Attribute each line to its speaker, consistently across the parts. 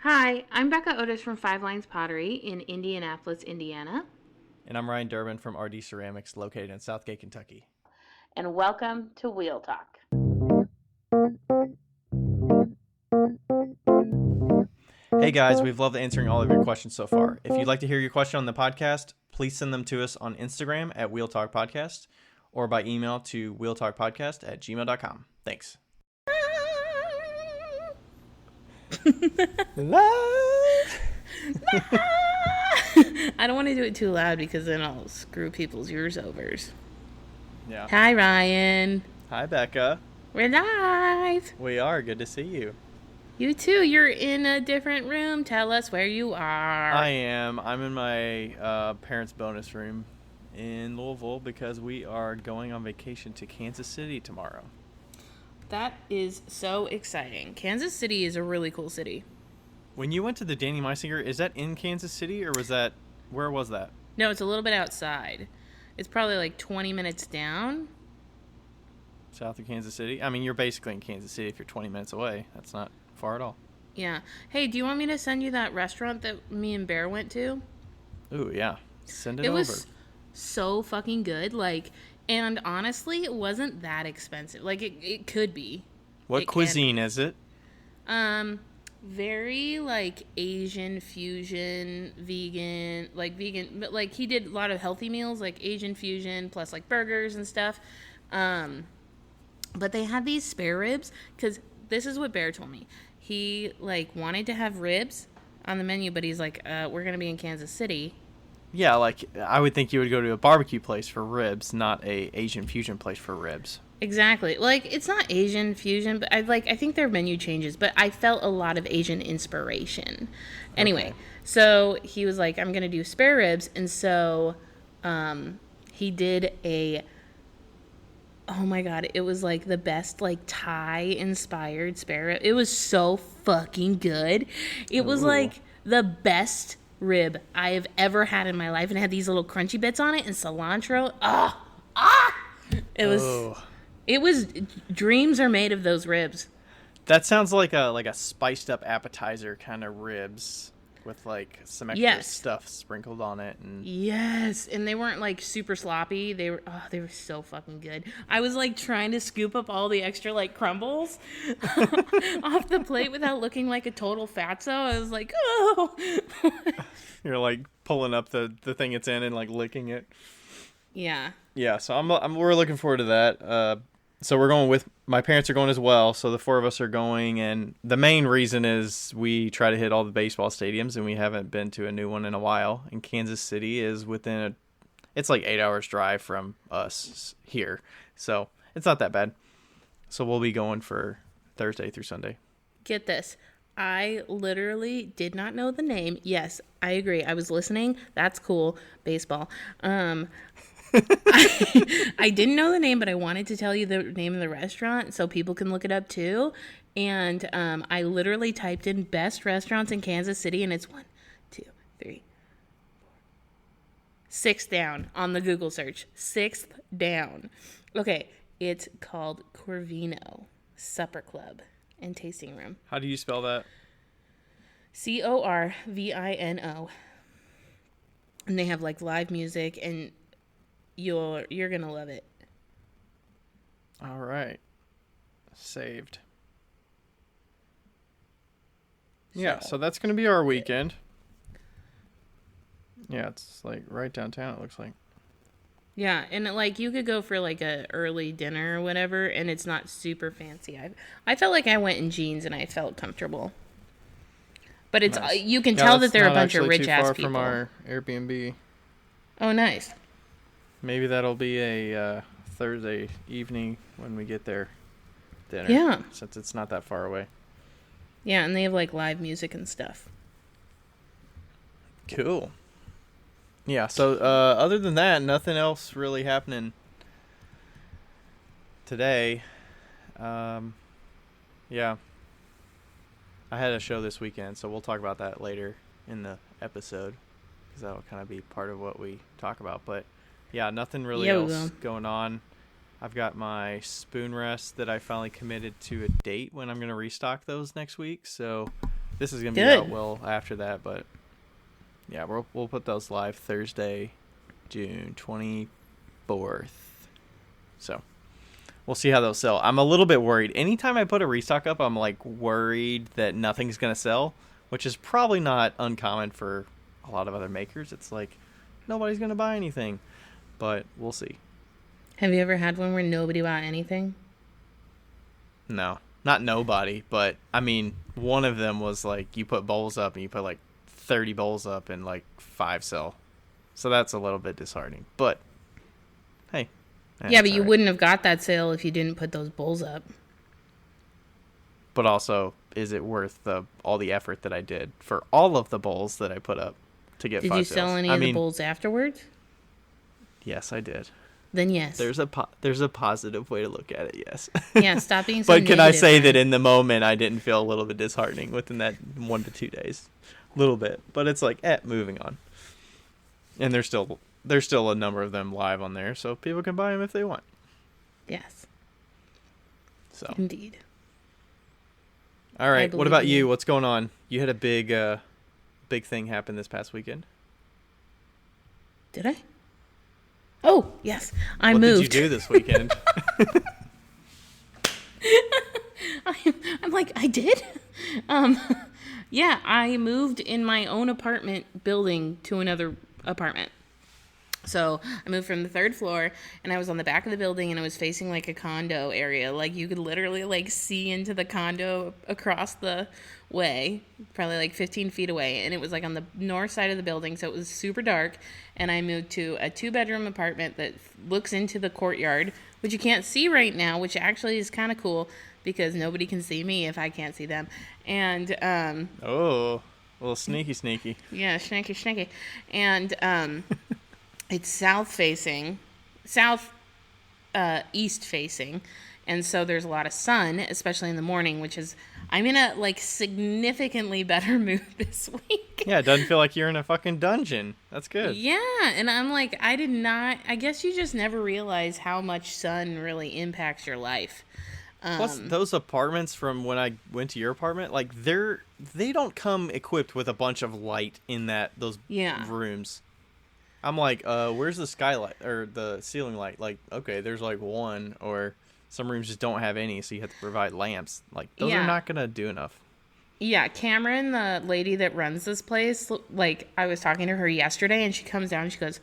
Speaker 1: Hi, I'm Becca Otis from Five Lines Pottery in Indianapolis, Indiana.
Speaker 2: And I'm Ryan Durbin from RD Ceramics, located in Southgate, Kentucky.
Speaker 1: And welcome to Wheel Talk.
Speaker 2: Hey guys, we've loved answering all of your questions so far. If you'd like to hear your question on the podcast, please send them to us on Instagram at Wheel Talk Podcast or by email to wheeltalkpodcast@gmail.com. Thanks. Love.
Speaker 1: I don't want to do it too loud because then I'll screw people's ears over.
Speaker 2: Yeah.
Speaker 1: Hi, Ryan.
Speaker 2: Hi, Becca.
Speaker 1: We're live.
Speaker 2: We are. Good to see you.
Speaker 1: You too. You're in a different room. Tell us where you are.
Speaker 2: I am. I'm in my parents' bonus room in Louisville because we are going on vacation to Kansas City tomorrow.
Speaker 1: That is so exciting. Kansas City is a really cool city.
Speaker 2: When you went to the Danny Meisinger, is that in Kansas City or where was that?
Speaker 1: No, it's a little bit outside. It's probably like 20 minutes down.
Speaker 2: South of Kansas City? I mean, you're basically in Kansas City if you're 20 minutes away. That's not far at all.
Speaker 1: Yeah. Hey, do you want me to send you that restaurant that me and Bear went to?
Speaker 2: Ooh, yeah. Send it over.
Speaker 1: It was so fucking good. And honestly, it wasn't that expensive. It could be.
Speaker 2: What cuisine is it?
Speaker 1: Very Asian fusion, vegan, but he did a lot of healthy meals, like Asian fusion plus burgers and stuff. But they had these spare ribs because this is what Bear told me. He wanted to have ribs on the menu, but he's like, we're gonna be in Kansas City.
Speaker 2: Yeah, I would think you would go to a barbecue place for ribs, not a Asian fusion place for ribs.
Speaker 1: Exactly. It's not Asian fusion, but I think their menu changes, but I felt a lot of Asian inspiration. Anyway,
Speaker 2: Okay.
Speaker 1: So he was like, I'm going to do spare ribs. And so he did oh my God, it was the best Thai-inspired spare rib. It was so fucking good. It was
Speaker 2: Ooh.
Speaker 1: the best rib I have ever had in my life. And it had these little crunchy bits on it and cilantro. It was...
Speaker 2: Oh.
Speaker 1: It was dreams are made of those ribs.
Speaker 2: That sounds like a spiced up appetizer kind of ribs with some extra stuff sprinkled on it. And
Speaker 1: yes, and they weren't super sloppy. They were so fucking good. I was trying to scoop up all the extra crumbles off the plate without looking like a total fatso. I was like, oh.
Speaker 2: You're pulling up the thing it's in and licking it.
Speaker 1: Yeah.
Speaker 2: Yeah, so we're looking forward to that. So we're going with my parents are going as well. So the four of us are going, and the main reason is we try to hit all the baseball stadiums, and we haven't been to a new one in a while. And Kansas City is it's 8 hours drive from us here, so it's not that bad. So we'll be going for Thursday through Sunday.
Speaker 1: Get this. I literally did not know the name. Yes, I agree. I was listening. That's cool. Baseball. I didn't know the name, but I wanted to tell you the name of the restaurant so people can look it up too. And I literally typed in best restaurants in Kansas City, and it's 1, 2, 3, 4, 6 down on the Google search. 6th down. Okay, it's called Corvino Supper Club and Tasting Room.
Speaker 2: How do you spell that?
Speaker 1: Corvino. And they have live music, and you're gonna love it.
Speaker 2: All right. Saved. Yeah, so that's going to be our weekend. Yeah, it's right downtown, it looks like.
Speaker 1: Yeah, and you could go for a early dinner or whatever, and it's not super fancy. I felt like I went in jeans and I felt comfortable. But it's
Speaker 2: Nice.
Speaker 1: You can tell that they're a bunch of rich ass people.
Speaker 2: Too far from our Airbnb.
Speaker 1: Oh, nice.
Speaker 2: Maybe that'll be a Thursday evening when we get there dinner.
Speaker 1: Yeah.
Speaker 2: Since it's not that far away.
Speaker 1: Yeah, and they have live music and stuff.
Speaker 2: Cool. Yeah, so other than that, nothing else really happening today. Yeah. I had a show this weekend, so we'll talk about that later in the episode, because that'll kind of be part of what we talk about. But yeah, nothing really else going on. I've got my spoon rests that I finally committed to a date when I'm going to restock those next week. So This is gonna be
Speaker 1: Good.
Speaker 2: out well after that, but yeah, we'll put those live Thursday, June 24th. So we'll see how those sell. I'm a little bit worried. Anytime I put a restock up, I'm like worried that nothing's gonna sell, which is probably not uncommon for a lot of other makers. It's like nobody's gonna buy anything, but we'll see.
Speaker 1: Have you ever had one where nobody bought anything?
Speaker 2: No, not nobody, but I mean, one of them was like you put bowls up and you put like 30 bowls up and like 5 sell. So that's a little bit disheartening. But hey.
Speaker 1: Yeah, but you wouldn't have got that sale if you didn't put those bowls up.
Speaker 2: But also, is it worth all the effort that I did for all of the bowls that I put up to get 5 sales?
Speaker 1: Did you sell any of the bowls afterwards?
Speaker 2: Yes, I did.
Speaker 1: Then yes.
Speaker 2: There's a positive way to look at it, yes.
Speaker 1: Yeah, stop being so
Speaker 2: But can I
Speaker 1: negative,
Speaker 2: say
Speaker 1: man.
Speaker 2: that in the moment I didn't feel a little bit disheartening within that 1 to 2 days? A little bit. But it's like, moving on. And there's still a number of them live on there, so people can buy them if they want.
Speaker 1: Yes.
Speaker 2: So.
Speaker 1: Indeed.
Speaker 2: All right. What about
Speaker 1: you.
Speaker 2: you? What's going on? You had a big thing happen this past weekend.
Speaker 1: Did I? Oh, yes. I
Speaker 2: What
Speaker 1: moved.
Speaker 2: did you do this weekend?
Speaker 1: I'm like, I did? Yeah, I moved in my own apartment building to another apartment. So I moved from the 3rd floor, and I was on the back of the building, and I was facing like a condo area. Like you could literally like see into the condo across the way, probably like 15 feet away. And it was like on the north side of the building, so it was super dark. And I moved to a 2-bedroom apartment that looks into the courtyard, which you can't see right now, which actually is kind of cool because nobody can see me if I can't see them. And
Speaker 2: Oh, a little sneaky.
Speaker 1: yeah, snaky. And it's east facing, and so there's a lot of sun, especially in the morning, which is, I'm in a like significantly better mood this week.
Speaker 2: Yeah, it doesn't feel like you're in a fucking dungeon. That's good.
Speaker 1: Yeah, and I'm like, I guess you just never realize how much sun really impacts your life.
Speaker 2: Plus, those apartments from when I went to your apartment, like they don't come equipped with a bunch of light in those rooms. I'm like, where's the skylight or the ceiling light? Like, okay, there's like one, or some rooms just don't have any, so you have to provide lamps. Like, those are not gonna do enough.
Speaker 1: Yeah, Cameron, the lady that runs this place, like, I was talking to her yesterday, and she comes down and she goes,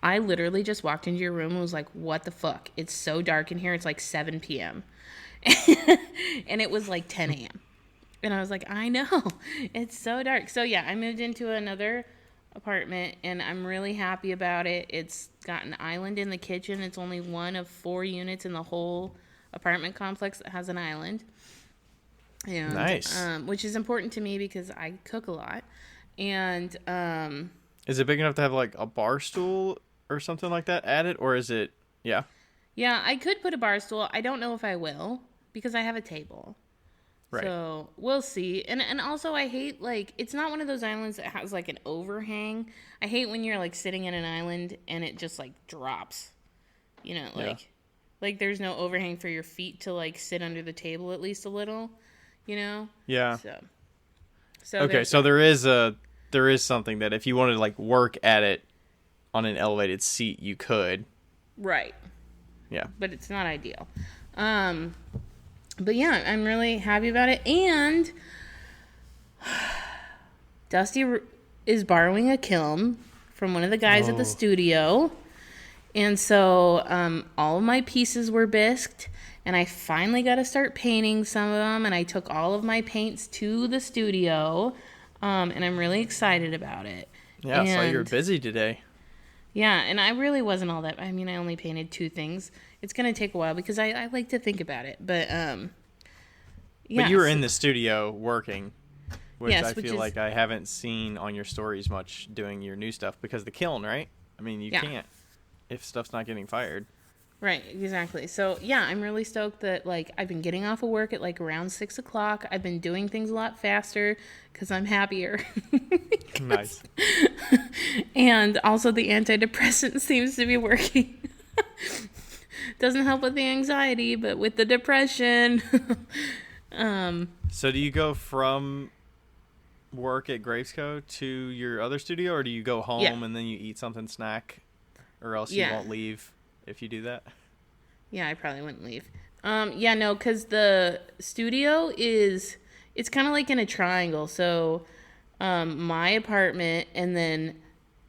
Speaker 1: I literally just walked into your room and was like, what the fuck? It's so dark in here. It's like 7 p.m. And it was like 10 a.m. And I was like, I know. It's so dark. So, yeah, I moved into another apartment, and I'm really happy about it. It's got an island in the kitchen. It's only one of 4 units in the whole apartment complex that has an island. And,
Speaker 2: nice.
Speaker 1: Which is important to me because I cook a lot. And
Speaker 2: is it big enough to have like a bar stool or something like that added, or is it? Yeah,
Speaker 1: I could put a bar stool. I don't know if I will because I have a table.
Speaker 2: Right.
Speaker 1: So we'll see. And also I hate, like, it's not one of those islands that has like an overhang. I hate when you're like sitting in an island and it just like drops. You know, like there's no overhang for your feet to like sit under the table at least a little, you know?
Speaker 2: Yeah.
Speaker 1: So
Speaker 2: okay, so there is something that if you wanted to like work at it on an elevated seat, you could.
Speaker 1: Right.
Speaker 2: Yeah.
Speaker 1: But it's not ideal. But yeah, I'm really happy about it. And Dusty is borrowing a kiln from one of the guys at the studio. And so all of my pieces were bisqued. And I finally got to start painting some of them. And I took all of my paints to the studio. And I'm really excited about it.
Speaker 2: Yeah, I saw you were busy today.
Speaker 1: Yeah, and I really wasn't all that. I mean, I only painted 2 things. It's going to take a while because I like to think about it. But, yeah.
Speaker 2: But you were in the studio working, which I feel
Speaker 1: is,
Speaker 2: like I haven't seen on your stories much doing your new stuff because the kiln, right? I mean, you can't if stuff's not getting fired.
Speaker 1: Right, exactly. So, yeah, I'm really stoked that, like, I've been getting off of work at, like, around 6 o'clock. I've been doing things a lot faster because I'm happier.
Speaker 2: Nice.
Speaker 1: And also the antidepressant seems to be working. Doesn't help with the anxiety, but with the depression.
Speaker 2: So do you go from work at Gravesco to your other studio, or do you go home and then you eat something snack, or else you won't leave if you do that?
Speaker 1: Yeah, I probably wouldn't leave. Yeah, no, because the studio it's kind of like in a triangle. So my apartment, and then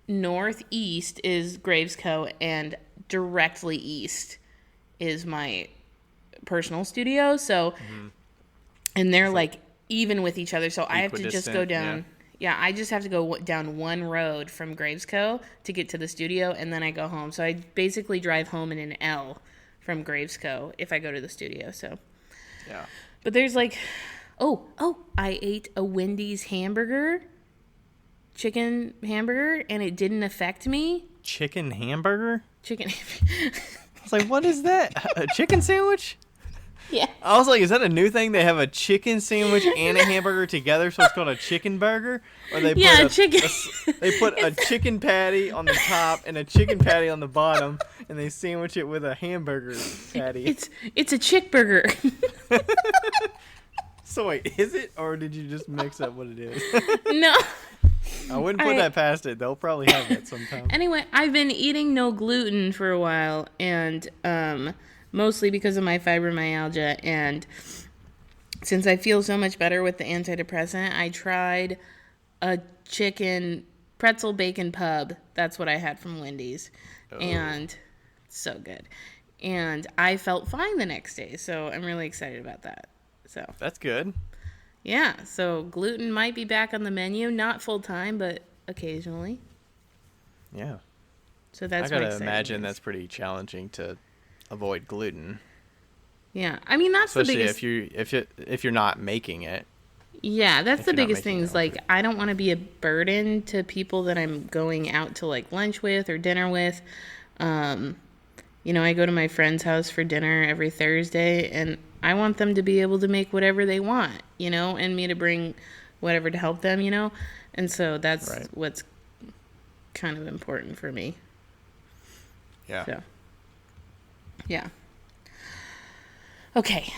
Speaker 1: northeast is Gravesco, and directly east is my personal studio. So, and they're like even with each other. So I have to just go down. Yeah, I just have to go down one road from Gravesco to get to the studio, and then I go home. So I basically drive home in an L from Gravesco if I go to the studio. So,
Speaker 2: yeah.
Speaker 1: But there's like, I ate a Wendy's chicken hamburger, and it didn't affect me.
Speaker 2: Chicken hamburger?
Speaker 1: Chicken.
Speaker 2: I was like, what is that? A chicken sandwich?
Speaker 1: Yeah.
Speaker 2: I was like, is that a new thing? They have a chicken sandwich and a hamburger together, so it's called a chicken burger? Or they put
Speaker 1: chicken.
Speaker 2: They put a chicken patty on the top and a chicken patty on the bottom, and they sandwich it with a hamburger patty.
Speaker 1: It's a chick burger.
Speaker 2: So wait, is it, or did you just mix up what it is?
Speaker 1: No.
Speaker 2: I wouldn't put that past it. They'll probably have that sometime.
Speaker 1: Anyway, I've been eating no gluten for a while, and mostly because of my fibromyalgia. And since I feel so much better with the antidepressant, I tried a chicken pretzel bacon pub. That's what I had from Wendy's. Oh. And so good. And I felt fine the next day, so I'm really excited about that. So
Speaker 2: that's good.
Speaker 1: Yeah, so gluten might be back on the menu, not full time, but occasionally.
Speaker 2: Yeah.
Speaker 1: So that's
Speaker 2: I gotta imagine that's pretty challenging to avoid gluten.
Speaker 1: Yeah, I mean that's
Speaker 2: especially
Speaker 1: the biggest.
Speaker 2: if you're not making it.
Speaker 1: Yeah, that's the biggest thing. Is like I don't want to be a burden to people that I'm going out to like lunch with or dinner with. I go to my friend's house for dinner every Thursday, and I want them to be able to make whatever they want, and me to bring whatever to help them, And so that's what's kind of important for me.
Speaker 2: Yeah.
Speaker 1: So, yeah. Okay.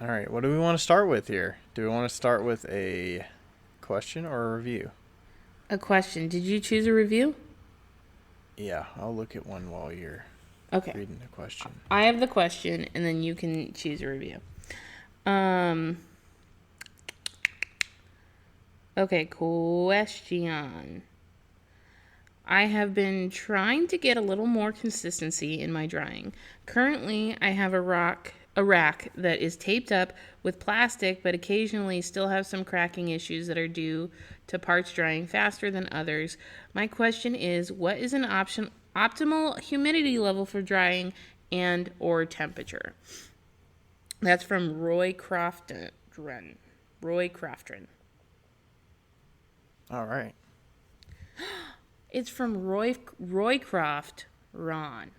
Speaker 2: All right. What do we want to start with here? Do we want to start with a question or a review?
Speaker 1: A question. Did you choose a review?
Speaker 2: Yeah, I'll look at one while you're reading the question.
Speaker 1: I have the question, and then you can choose a review. Okay, question. I have been trying to get a little more consistency in my drying. Currently, I have a rack that is taped up with plastic, but occasionally still have some cracking issues that are due to parts drying faster than others. My question is, what is an optimal humidity level for drying and or temperature? That's from Roy Crofton.
Speaker 2: All right.
Speaker 1: It's from Roycroft Ron.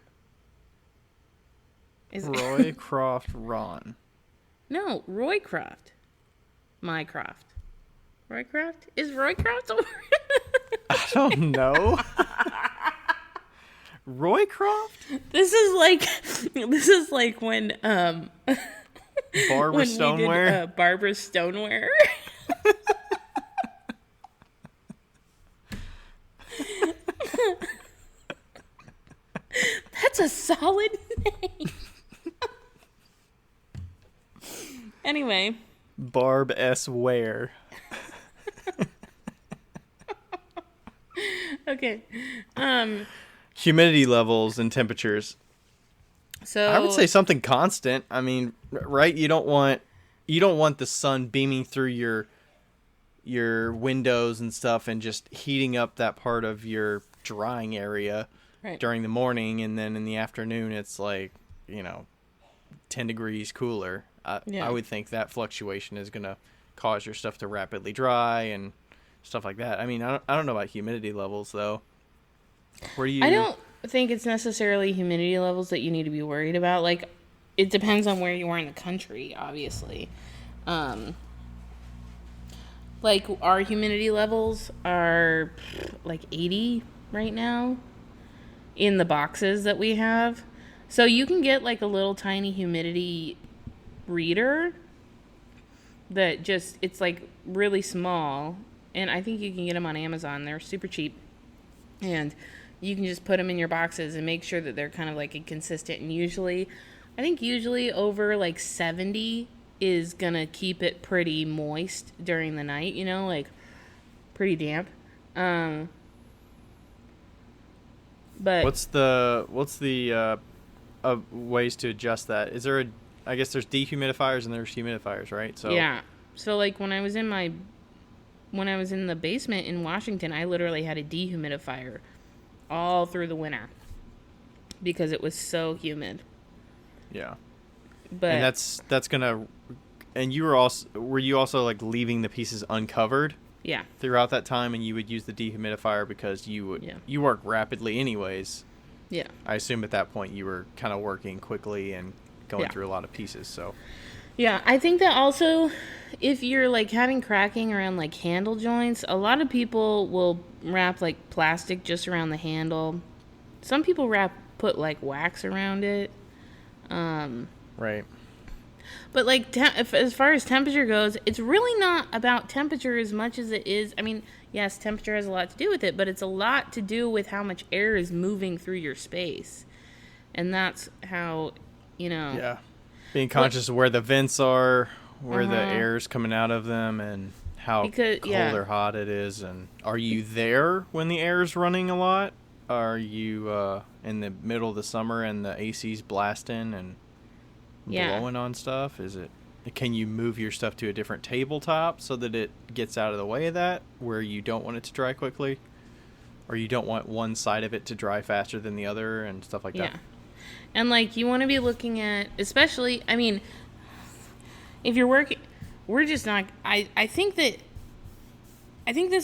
Speaker 2: Roycroft Ron.
Speaker 1: No, Roycroft. Mycroft. Roycroft? Is Roycroft a word?
Speaker 2: I don't know. Roycroft?
Speaker 1: This is like when
Speaker 2: Barbara Stoneware.
Speaker 1: We did, Barbara Stoneware. That's a solid name. Anyway.
Speaker 2: Barb S. Ware.
Speaker 1: Okay.
Speaker 2: Humidity levels and temperatures.
Speaker 1: So
Speaker 2: I would say something constant. I mean, right? You don't want the sun beaming through your windows and stuff and just heating up that part of your drying area during the morning, and then in the afternoon it's like 10 degrees cooler. I would think that fluctuation is going to cause your stuff to rapidly dry and stuff like that. I mean, I don't know about humidity levels though.
Speaker 1: I don't think it's necessarily humidity levels that you need to be worried about. Like, it depends on where you are in the country, obviously. Like, our humidity levels are like 80 right now in the boxes that we have. So you can get like a little tiny humidity reader that just, it's like really small. And I think you can get them on Amazon. They're super cheap. And you can just put them in your boxes and make sure that they're kind of like a consistent. And I think usually over like 70 is going to keep it pretty moist during the night, you know, like pretty damp. But
Speaker 2: what's the ways to adjust that? Is there I guess there's dehumidifiers and there's humidifiers, right? So
Speaker 1: yeah. So like when I was in the basement in Washington, I literally had a dehumidifier all through the winter because it was so humid.
Speaker 2: Yeah.
Speaker 1: But
Speaker 2: and that's gonna. And were you also like leaving the pieces uncovered?
Speaker 1: Yeah.
Speaker 2: Throughout that time, and you would use the dehumidifier because you work rapidly anyways.
Speaker 1: Yeah.
Speaker 2: I assume at that point you were kind of working quickly and going through a lot of pieces. So.
Speaker 1: Yeah, I think that also, if you're like having cracking around like handle joints, a lot of people will wrap like plastic just around the handle. Some people put like wax around it.
Speaker 2: Right.
Speaker 1: But like as far as temperature goes, it's really not about temperature as much as it is. I mean, yes, temperature has a lot to do with it, but it's a lot to do with how much air is moving through your space. And that's how,
Speaker 2: Yeah. Being conscious of where the vents are, where the air is coming out of them, and how cold or hot it is. And are you there when the air is running a lot? Are you in the middle of the summer and the AC's blasting and blowing on stuff? Can you move your stuff to a different tabletop so that it gets out of the way of that, where you don't want it to dry quickly, or you don't want one side of it to dry faster than the other and stuff like that?
Speaker 1: And like you want to be looking at, especially, I mean, if you're working, we're just not, I think this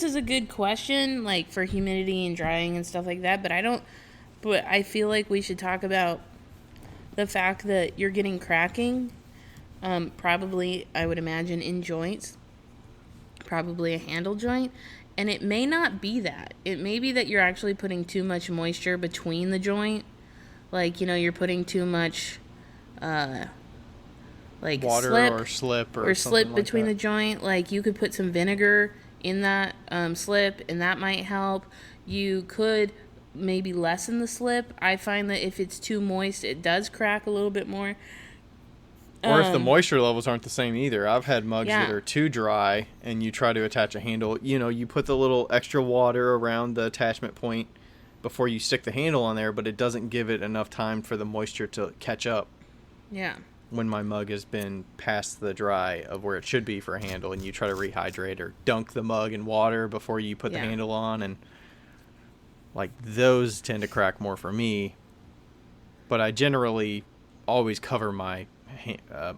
Speaker 1: is a good question, like for humidity and drying and stuff like that, but I feel like we should talk about the fact that you're getting cracking, probably, I would imagine, in joints, probably a handle joint, and it may not be that. It may be that you're actually putting too much moisture between the joint. Like, you're putting too much, like
Speaker 2: water
Speaker 1: slip
Speaker 2: or
Speaker 1: slip
Speaker 2: like
Speaker 1: between
Speaker 2: that.
Speaker 1: the joint. Like, you could put some vinegar in that slip, and that might help. You could maybe lessen the slip. I find that if it's too moist, it does crack a little bit more.
Speaker 2: Or if the moisture levels aren't the same either. I've had mugs that are too dry, and you try to attach a handle. You put the little extra water around the attachment point before you stick the handle on there, but it doesn't give it enough time for the moisture to catch up.
Speaker 1: Yeah.
Speaker 2: When my mug has been past the dry of where it should be for a handle, and you try to rehydrate or dunk the mug in water before you put the handle on, and like those tend to crack more for me. But I generally always cover my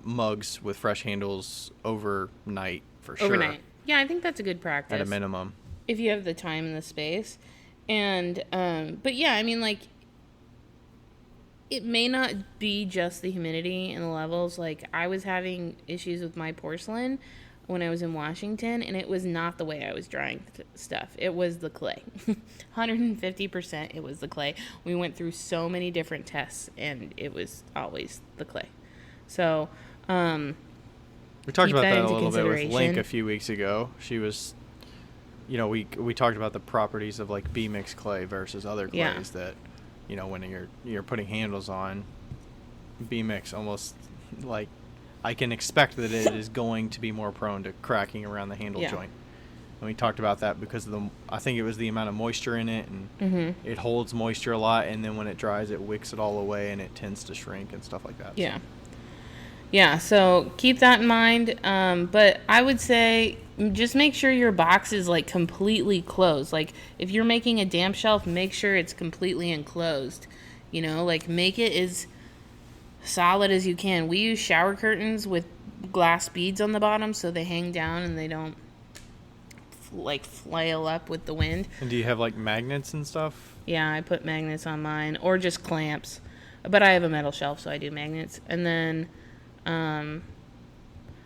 Speaker 2: mugs with fresh handles overnight for sure.
Speaker 1: Overnight. Yeah, I think that's a good practice.
Speaker 2: At a minimum.
Speaker 1: If you have the time and the space. And, but yeah, I mean, like, it may not be just the humidity and the levels. Like, I was having issues with my porcelain when I was in Washington, and it was not the way I was drying stuff. It was the clay. 150% it was the clay. We went through so many different tests, and it was always the clay. So,
Speaker 2: we talked about that a little bit with Link a few weeks ago. She was, we talked about the properties of like B-mix clay versus other clays that, when you're putting handles on, B-mix almost like I can expect that it is going to be more prone to cracking around the handle joint. And we talked about that because of I think it was the amount of moisture in it, and it holds moisture a lot, and then when it dries, it wicks it all away, and it tends to shrink and stuff like that.
Speaker 1: Yeah. So. Yeah, so keep that in mind. But I would say just make sure your box is like completely closed. Like if you're making a damp shelf, make sure it's completely enclosed. Like make it as solid as you can. We use shower curtains with glass beads on the bottom so they hang down and they don't like flail up with the wind.
Speaker 2: And do you have like magnets and stuff?
Speaker 1: Yeah, I put magnets on mine or just clamps. But I have a metal shelf, so I do magnets. And then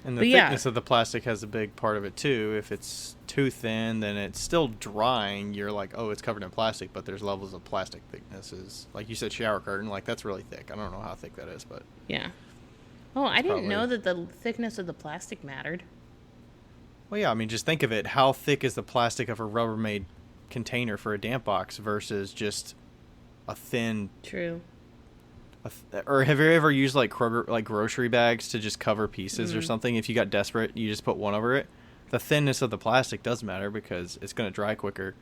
Speaker 2: and the thickness of the plastic has a big part of it too. If it's too thin, then it's still drying. You're like, oh, it's covered in plastic, but there's levels of plastic thicknesses. Like you said, shower curtain, like that's really thick. I don't know how thick that is, but
Speaker 1: yeah. Oh, I didn't know that the thickness of the plastic mattered.
Speaker 2: Well, yeah, I mean, just think of it. How thick is the plastic of a Rubbermaid container for a damp box versus just a thin...
Speaker 1: True.
Speaker 2: Or have you ever used like Kroger, like grocery bags to just cover pieces or something? If you got desperate, you just put one over it. The thinness of the plastic does matter because it's going to dry quicker.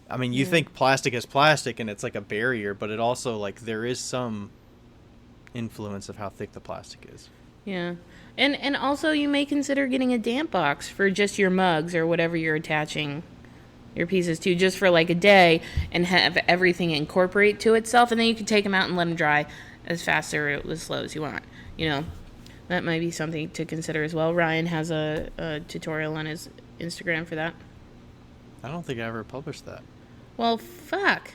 Speaker 2: I mean, you think plastic is plastic and it's like a barrier, but it also, like, there is some influence of how thick the plastic is.
Speaker 1: Yeah. And also you may consider getting a damp box for just your mugs or whatever you're attaching your pieces to, just for like a day, and have everything incorporate to itself, and then you can take them out and let them dry as fast or as slow as you want. You know, that might be something to consider as well. Ryan has a tutorial on his Instagram for that.
Speaker 2: I don't think I ever published that.
Speaker 1: Well, fuck.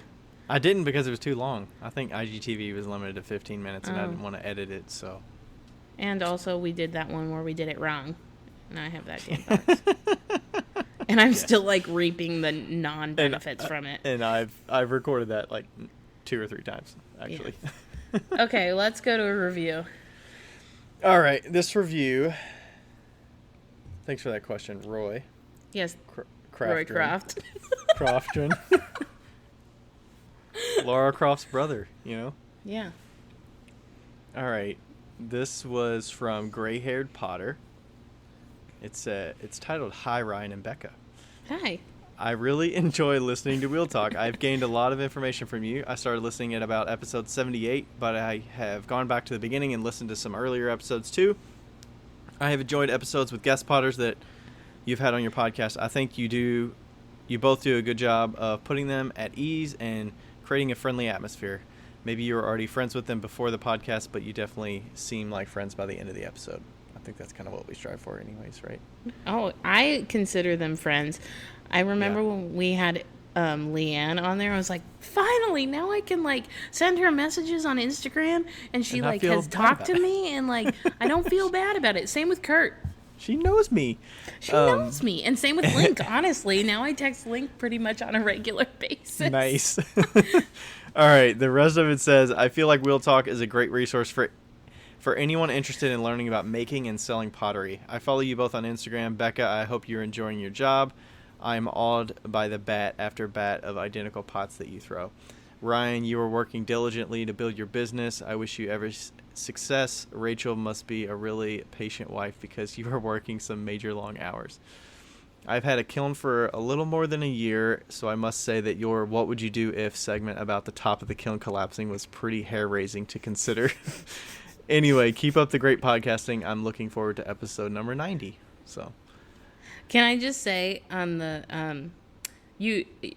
Speaker 2: I didn't because it was too long. I think IGTV was limited to 15 minutes, and I didn't want to edit it, so.
Speaker 1: And also, we did that one where we did it wrong, and I have that damn box. And I'm still, like, reaping the non-benefits from it.
Speaker 2: And I've recorded that, like, 2 or 3 times, actually.
Speaker 1: Yeah. Okay, let's go to a review.
Speaker 2: All right, this review... Thanks for that question, Roy.
Speaker 1: Yes,
Speaker 2: Roy
Speaker 1: Croft.
Speaker 2: Croftron. Lara Croft's brother, you know?
Speaker 1: Yeah.
Speaker 2: All right, this was from Gray Haired Potter. It's titled Hi, Ryan and Becca.
Speaker 1: Hi.
Speaker 2: I really enjoy listening to Wheel Talk. I've gained a lot of information from you. I started listening at about episode 78, but I have gone back to the beginning and listened to some earlier episodes too. I have enjoyed episodes with guest potters that you've had on your podcast. I think you both do a good job of putting them at ease and creating a friendly atmosphere. Maybe you were already friends with them before the podcast, but you definitely seem like friends by the end of the episode. I think that's kind of what we strive for anyways, right?
Speaker 1: Oh, I consider them friends. I remember when we had Leanne on there, I was like, finally, now I can, like, send her messages on Instagram, and she, like, has talked to me, and, like, I don't feel bad about it. Same with Kurt.
Speaker 2: She knows me.
Speaker 1: She knows me. And same with Link, honestly. Now I text Link pretty much on a regular basis.
Speaker 2: Nice. All right, the rest of it says, I feel like Wheel Talk is a great resource for anyone interested in learning about making and selling pottery. I follow you both on Instagram. Becca, I hope you're enjoying your job. I'm awed by the bat after bat of identical pots that you throw. Ryan, you are working diligently to build your business. I wish you every success. Rachel must be a really patient wife because you are working some major long hours. I've had a kiln for a little more than a year, so I must say that your What Would You Do If segment about the top of the kiln collapsing was pretty hair-raising to consider. Anyway, keep up the great podcasting. I'm looking forward to episode number 90. So,
Speaker 1: can I just say on the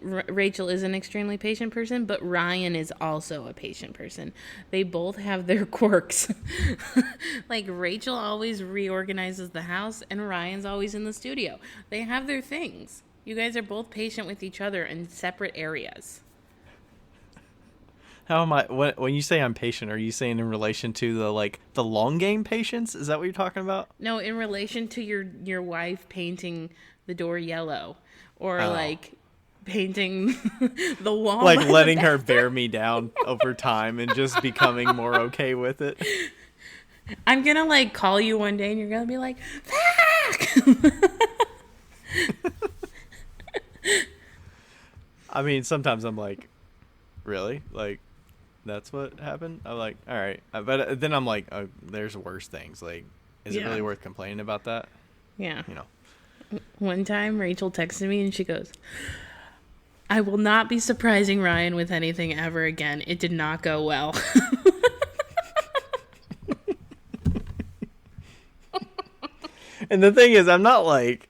Speaker 1: Rachel is an extremely patient person, but Ryan is also a patient person. They both have their quirks. Like, Rachel always reorganizes the house, and Ryan's always in the studio. They have their things. You guys are both patient with each other in separate areas.
Speaker 2: how am I? When you say I'm patient, are you saying in relation to the long game patience? Is that what you're talking about?
Speaker 1: No, in relation to your wife painting the door yellow, or like painting the wall,
Speaker 2: like letting her bear me down over time and just becoming more okay with it.
Speaker 1: I'm gonna like call you one day and you're gonna be like, fuck.
Speaker 2: I mean, sometimes I'm like, really? Like, that's what happened? I'm like, all right. But then I'm like, oh, there's worse things. Like, is it really worth complaining about that?
Speaker 1: Yeah.
Speaker 2: You know.
Speaker 1: One time Rachel texted me and she goes, I will not be surprising Ryan with anything ever again. It did not go well.
Speaker 2: And the thing is, I'm not like,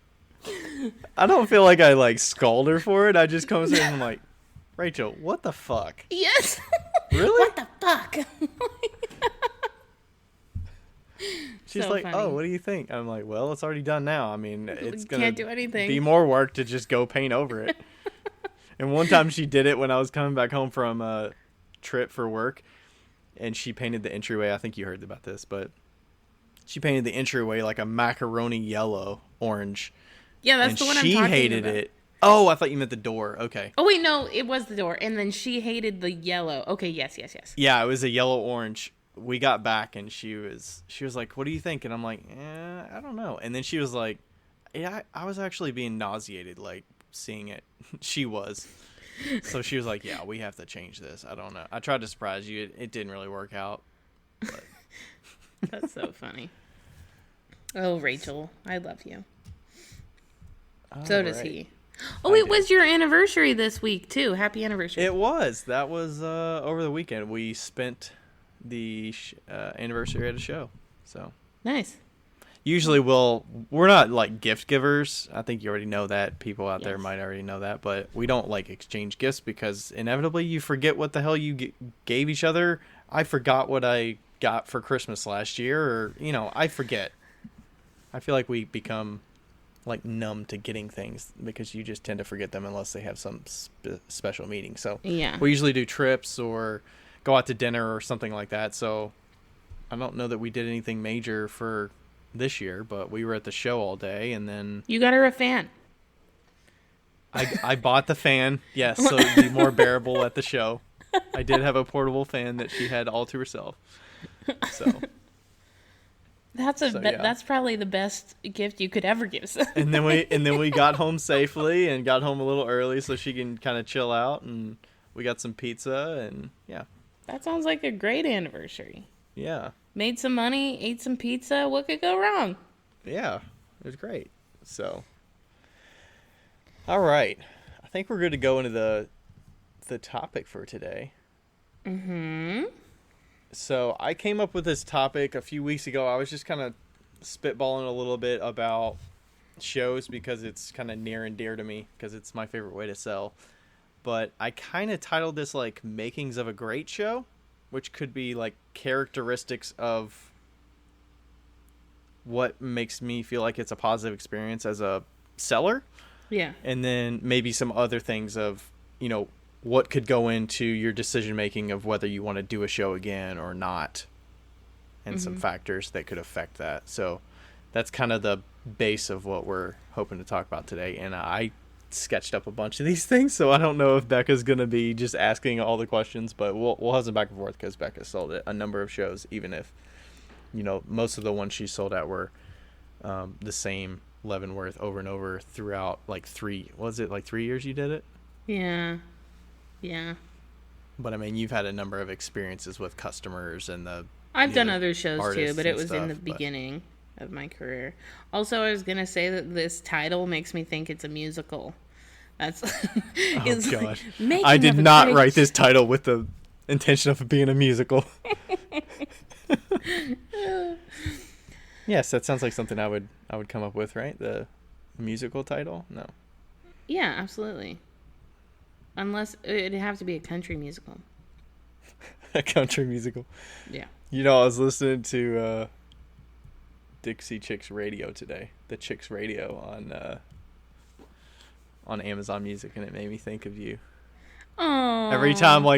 Speaker 2: I don't feel like I like scold her for it. I just come in and I'm like, Rachel, what the fuck?
Speaker 1: Yes.
Speaker 2: Really?
Speaker 1: What the fuck?
Speaker 2: She's
Speaker 1: so
Speaker 2: like,
Speaker 1: funny.
Speaker 2: oh, what do you think? I'm like, well, it's already done now. I mean, it's going
Speaker 1: Can't do anything.
Speaker 2: be more work to just go paint over it. And one time she did it when I was coming back home from a trip for work, and she painted the entryway. I think you heard about this, but she painted the entryway like a macaroni yellow orange.
Speaker 1: Yeah, that's the one I'm talking about.
Speaker 2: She hated it. Oh, I thought you meant the door. Okay.
Speaker 1: Oh, wait, no, it was the door. And then she hated the yellow. Okay, yes.
Speaker 2: Yeah, it was a yellow orange. We got back and she was like, what do you think? And I'm like, I don't know. And then she was like, Yeah, I was actually being nauseated, like, seeing it. She was. So she was like, yeah, we have to change this. I don't know. I tried to surprise you. It didn't really work out. But.
Speaker 1: That's so funny. Oh, Rachel, I love you. So does he. Oh, it was your anniversary this week, too. Happy anniversary.
Speaker 2: It was. That was over the weekend. We spent the anniversary at a show. So
Speaker 1: nice.
Speaker 2: Usually we're not like gift givers. I think you already know that. People out there might already know that. But we don't like exchange gifts because inevitably you forget what the hell you gave each other. I forgot what I got for Christmas last year. Or, I forget. I feel like we become like numb to getting things because you just tend to forget them unless they have some special meeting. So we usually do trips or go out to dinner or something like that. So I don't know that we did anything major for this year, but we were at the show all day, and then
Speaker 1: you got her a fan.
Speaker 2: I bought the fan, yes, so it'd be more bearable at the show. I did have a portable fan that she had all to herself. So
Speaker 1: that's probably the best gift you could ever give.
Speaker 2: and then we got home safely and got home a little early so she can kind of chill out, and we got some pizza, and yeah.
Speaker 1: That sounds like a great anniversary.
Speaker 2: Yeah.
Speaker 1: Made some money, ate some pizza. What could go wrong?
Speaker 2: Yeah, it was great. So, all right. I think we're good to go into the topic for today.
Speaker 1: Mm-hmm.
Speaker 2: So I came up with this topic a few weeks ago. I was just kind of spitballing a little bit about shows because it's kind of near and dear to me because it's my favorite way to sell. But I kind of titled this like Makings of a Great Show, which could be like characteristics of what makes me feel like it's a positive experience as a seller.
Speaker 1: Yeah.
Speaker 2: And then maybe some other things of, what could go into your decision making of whether you want to do a show again or not, and some factors that could affect that. So that's kind of the base of what we're hoping to talk about today. And I sketched up a bunch of these things, so I don't know if Becca's going to be just asking all the questions, but we'll have some back and forth because Becca sold a number of shows, even if, most of the ones she sold at were the same Leavenworth over and over throughout like 3 years you did it?
Speaker 1: Yeah.
Speaker 2: But I mean, you've had a number of experiences with customers and
Speaker 1: I've done other shows too, but it was in the
Speaker 2: beginning
Speaker 1: beginning of my career. Also, I was going to say that this title makes me think it's a musical. That's
Speaker 2: oh gosh. I did not write this title with the intention of it being a musical. Yes, that sounds like something I would come up with, right? The musical title? No.
Speaker 1: Yeah, absolutely. Unless it'd have to be a country musical.
Speaker 2: A country musical.
Speaker 1: Yeah.
Speaker 2: I was listening to Dixie Chicks Radio today. The Chicks Radio on Amazon Music, and it made me think of you.
Speaker 1: Oh.
Speaker 2: Every time one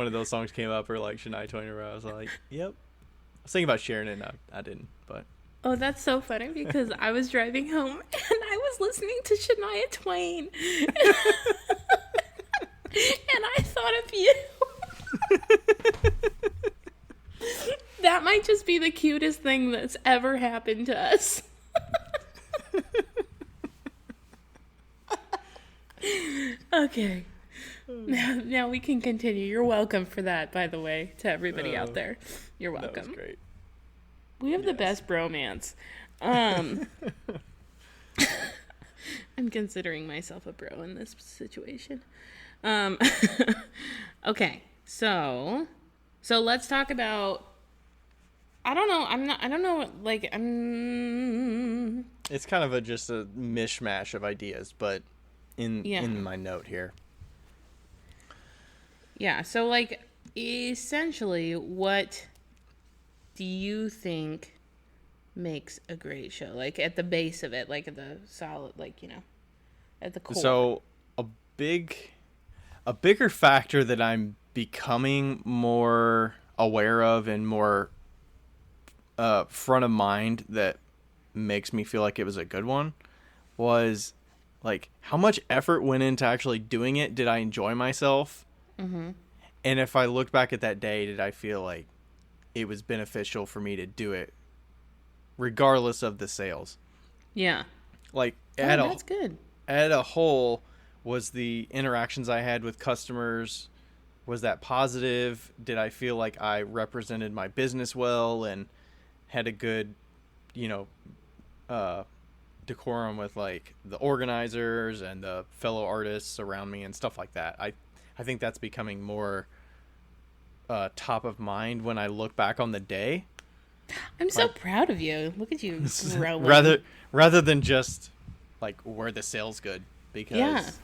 Speaker 2: of those songs came up, or like Shania Twain, I was like, "Yep." I was thinking about sharing it, and I didn't, but.
Speaker 1: Oh, that's so funny because I was driving home and I was listening to Shania Twain. And I thought of you. That might just be the cutest thing that's ever happened to us. Okay. Now we can continue. You're welcome for that, by the way, to everybody out there. You're welcome.
Speaker 2: That was great.
Speaker 1: We have the best bromance. I'm considering myself a bro in this situation. Okay, so let's talk about. I don't know.
Speaker 2: It's kind of just a mishmash of ideas, but in my note here.
Speaker 1: Yeah. So like, essentially, what do you think makes a great show? Like at the base of it, like at the solid, at the core.
Speaker 2: So a bigger factor that I'm becoming more aware of and more front of mind that makes me feel like it was a good one was like how much effort went into actually doing it. Did I enjoy myself? Mm-hmm. And if I looked back at that day, did I feel like it was beneficial for me to do it regardless of the sales.
Speaker 1: Yeah.
Speaker 2: Like
Speaker 1: That's good.
Speaker 2: at a whole, was the interactions I had with customers, was that positive? Did I feel like I represented my business well and had a good, you know, decorum with like the organizers and the fellow artists around me and stuff like that? I think that's becoming more top of mind when I look back on the day.
Speaker 1: I'm so proud of you. Look at you growing.
Speaker 2: rather than just like, were the sales good? Because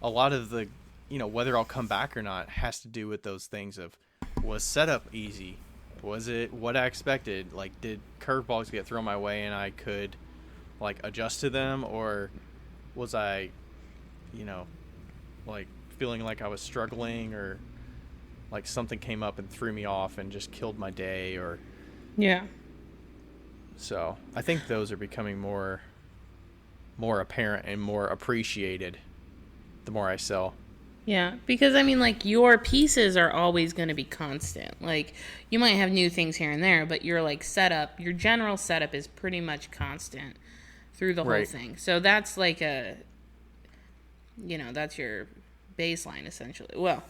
Speaker 2: a lot of the, whether I'll come back or not has to do with those things of, was setup easy? Was it what I expected? Like, did curveballs get thrown my way and I could like adjust to them, or was I, like feeling like I was struggling, or like something came up and threw me off and just killed my day, or so I think those are becoming more apparent and more appreciated the more I sell.
Speaker 1: Yeah, because I mean, like, your pieces are always going to be constant. Like, you might have new things here and there, but your like setup, your general setup is pretty much constant through the whole thing. So that's like that's your baseline essentially. Well,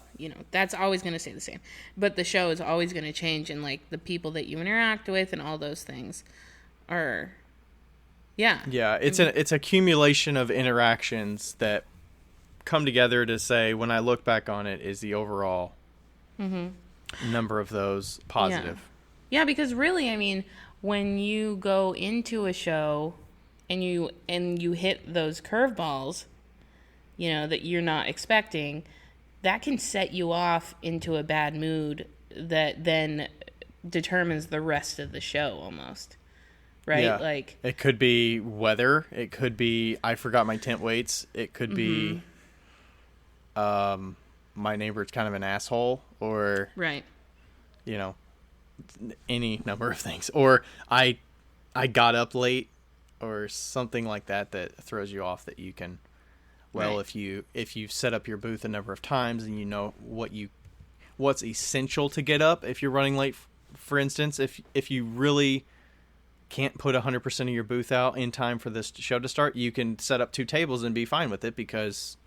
Speaker 1: that's always going to stay the same, but the show is always going to change, and like the people that you interact with and all those things are it's an accumulation of interactions that come together to say, when I look back on it, is the overall number of those positive. Yeah, because really, I mean, when you go into a show and you hit those curveballs, that you're not expecting, that can set you off into a bad mood that then determines the rest of the show almost. Right?
Speaker 2: Yeah.
Speaker 1: Like,
Speaker 2: it could be weather. It could be I forgot my tent weights. It could be my neighbor's kind of an asshole, or any number of things. Or I got up late, or something like that throws you off, that you can if you set up your booth a number of times and you know what's essential to get up if you're running late. For instance, if you really can't put 100% of your booth out in time for this show to start, you can set up 2 tables and be fine with it, because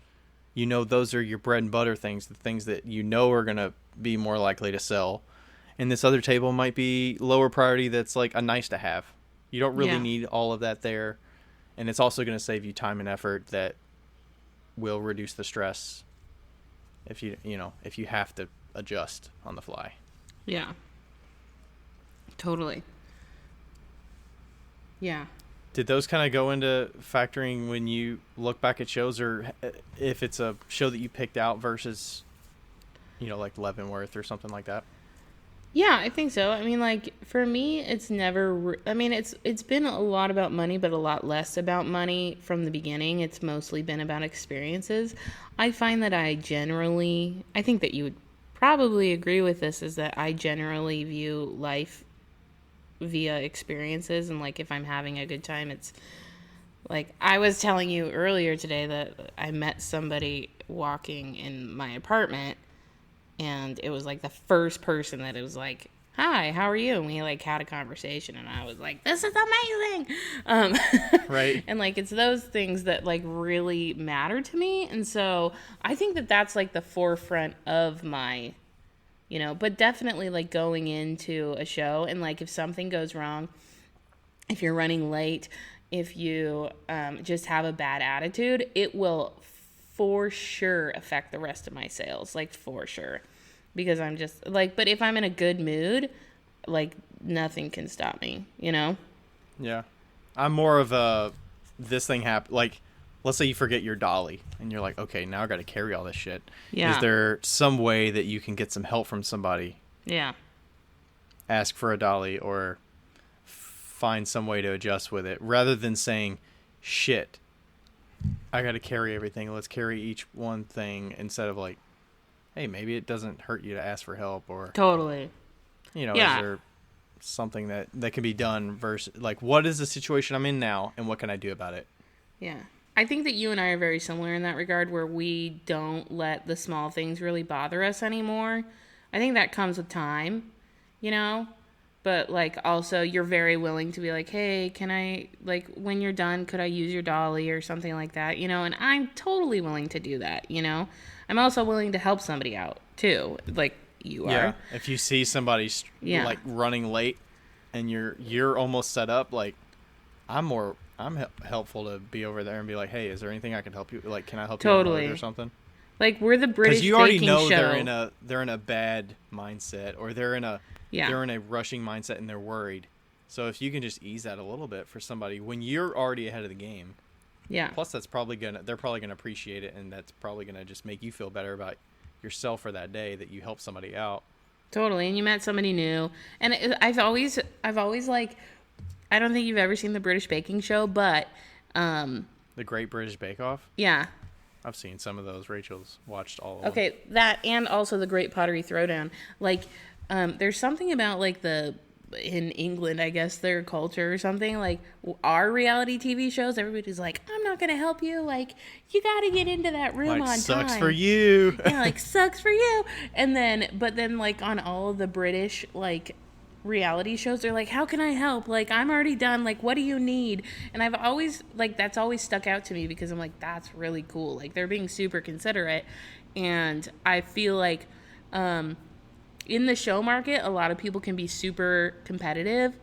Speaker 2: those are your bread and butter things, the things that are going to be more likely to sell. And this other table might be lower priority, that's like a nice to have. You don't really need all of that there. And it's also going to save you time and effort that will reduce the stress if you have to adjust on the fly.
Speaker 1: Yeah. Totally. Yeah.
Speaker 2: Did those kind of go into factoring when you look back at shows, or if it's a show that you picked out versus, like Leavenworth or something like that?
Speaker 1: Yeah, I think so. I mean, like, for me, it's never... it's been a lot about money, but a lot less about money from the beginning. It's mostly been about experiences. I find that I think that you would probably agree with this, is that I generally view life via experiences, and like, if I'm having a good time, it's like, I was telling you earlier today that I met somebody walking in my apartment, and it was like the first person that it was like, "Hi, how are you?" And we like had a conversation, and I was like, "This is amazing."
Speaker 2: Right.
Speaker 1: And like, it's those things that like really matter to me, and so I think that that's like the forefront of my but definitely like going into a show, and like, if something goes wrong, if you're running late, if you just have a bad attitude, it will for sure affect the rest of my sales, like, for sure. Because I'm just like, but if I'm in a good mood, like, nothing can stop me,
Speaker 2: Yeah. I'm more of this thing happened, like, let's say you forget your dolly and you're like, okay, now I got to carry all this shit.
Speaker 1: Yeah.
Speaker 2: Is there some way that you can get some help from somebody?
Speaker 1: Yeah.
Speaker 2: Ask for a dolly, or find some way to adjust with it, rather than saying, shit, I got to carry everything. Let's carry each one thing, instead of like, hey, maybe it doesn't hurt you to ask for help, or
Speaker 1: Totally.
Speaker 2: Is there something that can be done, versus like, what is the situation I'm in now and what can I do about it?
Speaker 1: Yeah. I think that you and I are very similar in that regard, where we don't let the small things really bother us anymore. I think that comes with time, But, like, also you're very willing to be like, hey, can I, like, when you're done, could I use your dolly or something like that, you know? And I'm totally willing to do that, you know? I'm also willing to help somebody out, too, like you
Speaker 2: Yeah.
Speaker 1: are.
Speaker 2: If you see somebody, like, running late and you're almost set up, like, I'm helpful to be over there and be like, hey, is there anything I can help you? Like, can I help you
Speaker 1: Totally.
Speaker 2: unload or something?
Speaker 1: Like, we're the British
Speaker 2: Because you already
Speaker 1: baking
Speaker 2: know
Speaker 1: show.
Speaker 2: they're in a bad mindset, or they're in
Speaker 1: Yeah.
Speaker 2: a rushing mindset and they're worried. So if you can just ease that a little bit for somebody when you're already ahead of the game,
Speaker 1: Yeah.
Speaker 2: plus they're probably gonna appreciate it, and that's probably gonna just make you feel better about yourself for that day that you helped somebody out.
Speaker 1: Totally. And you met somebody new. And I've always like, I don't think you've ever seen the British baking show, but,
Speaker 2: The Great British Bake Off.
Speaker 1: yeah.
Speaker 2: I've seen some of those. Rachel's watched all of them.
Speaker 1: Okay, that and also the Great Pottery Throwdown. Like, there's something about like in England, I guess their culture or something. Like our reality TV shows, everybody's like, "I'm not gonna help you. Like, you got to get into that room on time."
Speaker 2: Sucks for you.
Speaker 1: Yeah, like sucks for you. And then, but then, like on all of the British like reality shows, they're like, how can I help? Like, I'm already done. Like, what do you need? And I've always, like, that's always stuck out to me because I'm like, that's really cool. Like, they're being super considerate. And I feel like in the show market, a lot of people can be super competitive.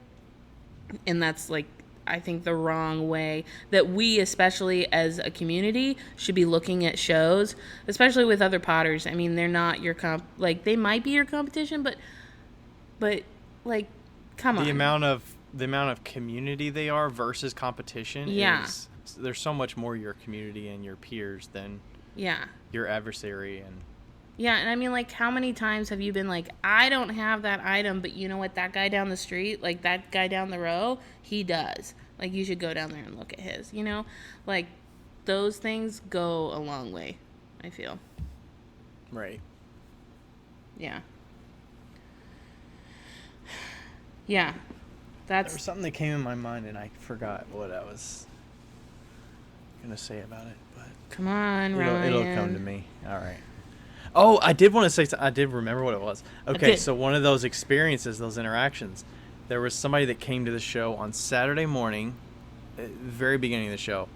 Speaker 1: And that's, like, I think the wrong way that we, especially as a community, should be looking at shows, especially with other potters. I mean, they're not your like, they might be your competition, but like, come on.
Speaker 2: The amount of community they are versus competition.
Speaker 1: Yeah.
Speaker 2: There's so much more your community and your peers than your adversary. And
Speaker 1: yeah, and I mean, like, how many times have you been like, I don't have that item, but you know what, that guy down the street, like that guy down the row, he does. Like, you should go down there and look at his, you know? Like, those things go a long way, I feel.
Speaker 2: Right.
Speaker 1: Yeah. Yeah,
Speaker 2: There was something that came in my mind and I forgot what I was gonna say about it, but
Speaker 1: come on, Ryan.
Speaker 2: it'll come to me. All right. Oh, I did want to say. I did remember what it was. Okay, so one of those experiences, those interactions, there was somebody that came to the show on Saturday morning, very beginning of the show,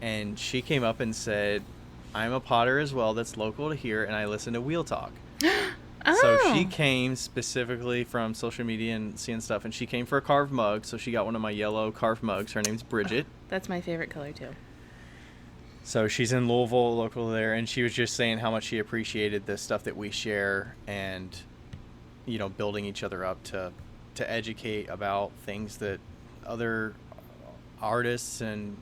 Speaker 2: and she came up and said, "I'm a potter as well. That's local to here, and I listen to Wheel Talk." So she came specifically from social media and seeing stuff, and she came for a carved mug. So she got one of my yellow carved mugs. Her name's Bridget.
Speaker 1: That's my favorite color too.
Speaker 2: So she's in Louisville, local there, and she was just saying how much she appreciated the stuff that we share, and building each other up to educate about things that other artists and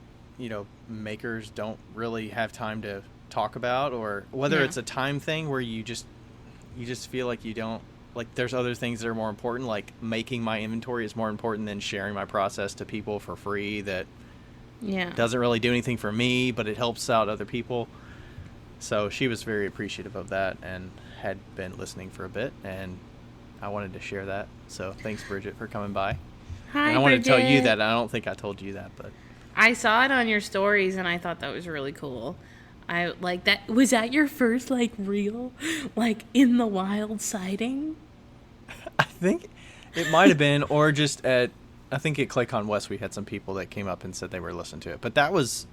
Speaker 2: makers don't really have time to talk about, or whether it's a time thing where you just feel like you don't, like, there's other things that are more important, like making my inventory is more important than sharing my process to people for free that doesn't really do anything for me, but it helps out other people. So she was very appreciative of that and had been listening for a bit, and I wanted to share that. So thanks, Bridget, for coming by.
Speaker 1: Hi,
Speaker 2: and I wanted
Speaker 1: Bridget.
Speaker 2: to tell you that. I don't think I told you that, but
Speaker 1: I saw it on your stories and I thought that was really cool. I like that. Was that your first like real, like in the wild sighting?
Speaker 2: I think it might have been, or just at, I think at ClayCon West we had some people that came up and said they were listening to it, but that was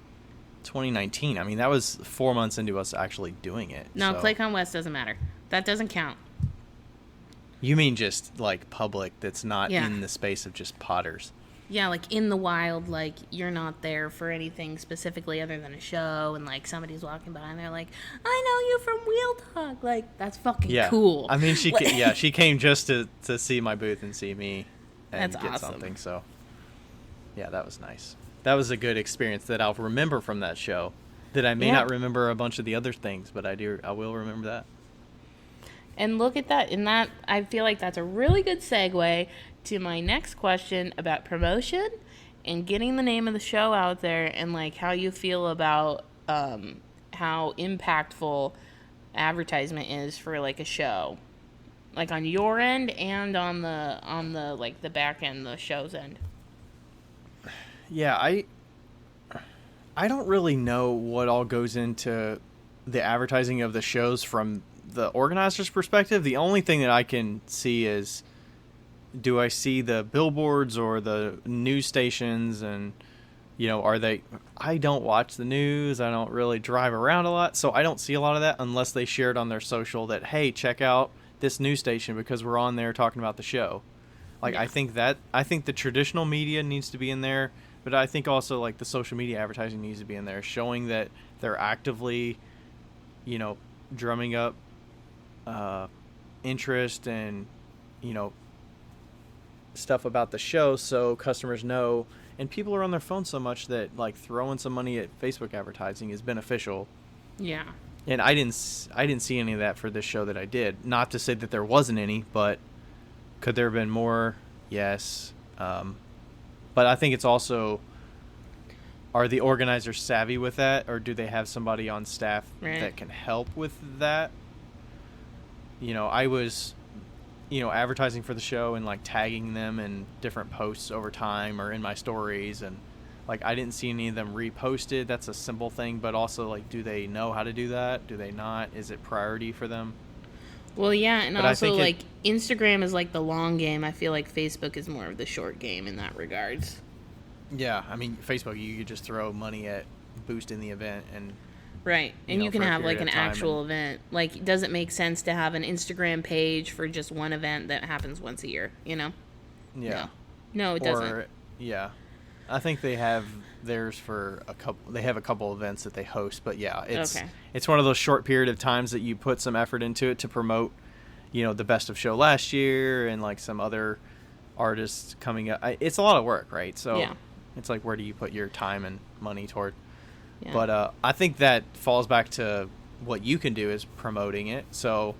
Speaker 2: 2019. I mean, that was 4 months into us actually doing it.
Speaker 1: No,
Speaker 2: so.
Speaker 1: ClayCon West doesn't matter. That doesn't count.
Speaker 2: You mean just like public that's not in the space of just potters?
Speaker 1: Yeah, like in the wild, like you're not there for anything specifically other than a show, and like somebody's walking by and they're like, "I know you from Wheel Talk." Like, that's fucking cool.
Speaker 2: I mean, she came just to see my booth and see me and
Speaker 1: that's
Speaker 2: get
Speaker 1: awesome.
Speaker 2: something. So yeah, that was nice. That was a good experience that I'll remember from that show. That I may not remember a bunch of the other things, but I will remember that.
Speaker 1: And look at that. And that, I feel like that's a really good segue to my next question about promotion and getting the name of the show out there, and like how you feel about how impactful advertisement is for like a show, like on your end and on the like the back end, the show's end.
Speaker 2: Yeah, I don't really know what all goes into the advertising of the shows from the organizer's perspective. The only thing that I can see is do I see the billboards or the news stations, and are they? I don't watch the news. I don't really drive around a lot, so I don't see a lot of that unless they share it on their social that, hey, check out this news station because we're on there talking about the show. Like,
Speaker 1: Yeah.
Speaker 2: I think the traditional media needs to be in there, but I think also like the social media advertising needs to be in there, showing that they're actively, drumming up interest and stuff about the show, so customers know. And people are on their phone so much that like throwing some money at Facebook advertising is beneficial.
Speaker 1: Yeah.
Speaker 2: And I didn't see any of that for this show that I did. Not to say that there wasn't any, but could there have been more? Yes. But I think it's also, are the organizers savvy with that, or do they have somebody on staff that can help with that? I was, advertising for the show and like tagging them in different posts over time or in my stories, and like I didn't see any of them reposted. That's a simple thing, but also like, do they know how to do that? Do they not? Is it priority for them?
Speaker 1: Well, yeah, and
Speaker 2: But
Speaker 1: also like Instagram is like the long game. I feel like Facebook is more of the short game in that regards.
Speaker 2: Yeah, I mean, Facebook, you could just throw money at boosting the event, and
Speaker 1: right, and you can
Speaker 2: for a
Speaker 1: have like
Speaker 2: period
Speaker 1: an
Speaker 2: of time,
Speaker 1: actual event. Like, does it make sense to have an Instagram page for just one event that happens once a year?
Speaker 2: yeah,
Speaker 1: No, it doesn't.
Speaker 2: Yeah, I think they have theirs for a couple. They have a couple events that they host, but yeah, it's one of those short period of times that you put some effort into it to promote, the best of show last year and like some other artists coming up. It's a lot of work, right? So
Speaker 1: Yeah.
Speaker 2: it's like, where do you put your time and money toward?
Speaker 1: Yeah.
Speaker 2: But I think that falls back to what you can do is promoting it. So,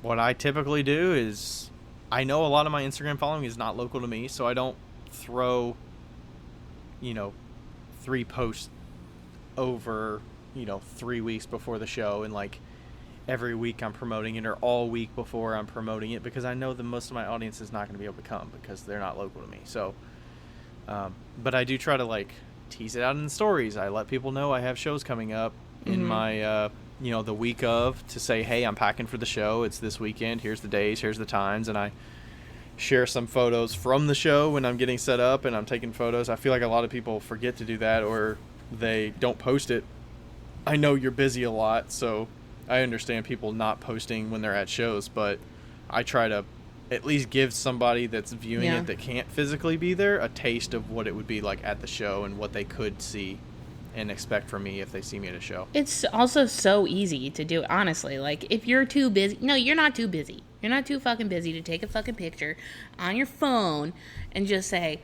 Speaker 2: what I typically do is, I know a lot of my Instagram following is not local to me, so I don't throw, 3 posts over, 3 weeks before the show, and like every week I'm promoting it, or all week before I'm promoting it, because I know that most of my audience is not going to be able to come because they're not local to me. So, but I do try to like tease it out in the stories. I let people know I have shows coming up in my, the week of, to say, hey, I'm packing for the show. It's this weekend. Here's the days. Here's the times. And I share some photos from the show when I'm getting set up and I'm taking photos. I feel like a lot of people forget to do that, or they don't post it. I know you're busy a lot, so I understand people not posting when they're at shows, but I try to at least give somebody that's viewing it that can't physically be there a taste of what it would be like at the show and what they could see and expect from me if they see me at a show.
Speaker 1: It's also so easy to do, honestly. Like, if you're too busy... No, you're not too busy. You're not too fucking busy to take a fucking picture on your phone and just say,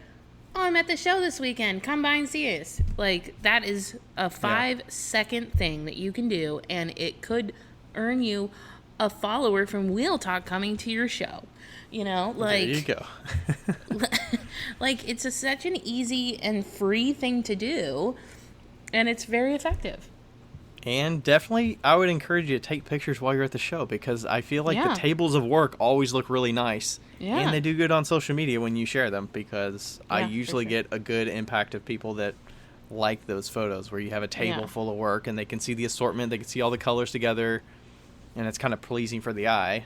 Speaker 1: oh, I'm at the show this weekend. Come by and see us. Like, that is a 5-second thing that you can do, and it could earn you a follower from Wheel Talk coming to your show. Like...
Speaker 2: There you go.
Speaker 1: like, it's such an easy and free thing to do, and it's very effective.
Speaker 2: And definitely, I would encourage you to take pictures while you're at the show, because I feel like the tables of work always look really nice.
Speaker 1: Yeah.
Speaker 2: And they do good on social media when you share them, because I
Speaker 1: Yeah,
Speaker 2: usually
Speaker 1: for sure.
Speaker 2: get a good impact of people that like those photos where you have a table full of work and they can see the assortment, they can see all the colors together, and it's kind of pleasing for the eye.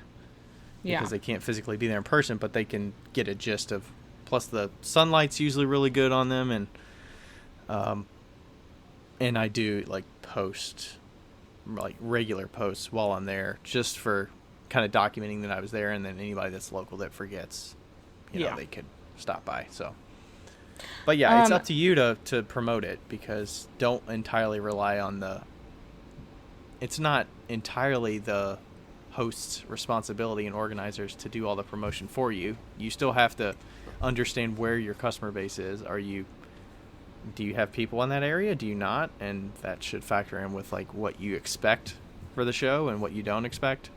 Speaker 2: Because they can't physically be there in person, but they can get a gist of. Plus, the sunlight's usually really good on them, and I do like post, like regular posts while I'm there, just for kind of documenting that I was there, and then anybody that's local that forgets, they could stop by. So, but yeah, it's up to you to promote it, because don't entirely rely on the. It's not entirely the host's responsibility and organizers to do all the promotion for you. You still have to understand where your customer base is. Do you have people in that area? Do you not? And that should factor in with like what you expect for the show and what you don't expect.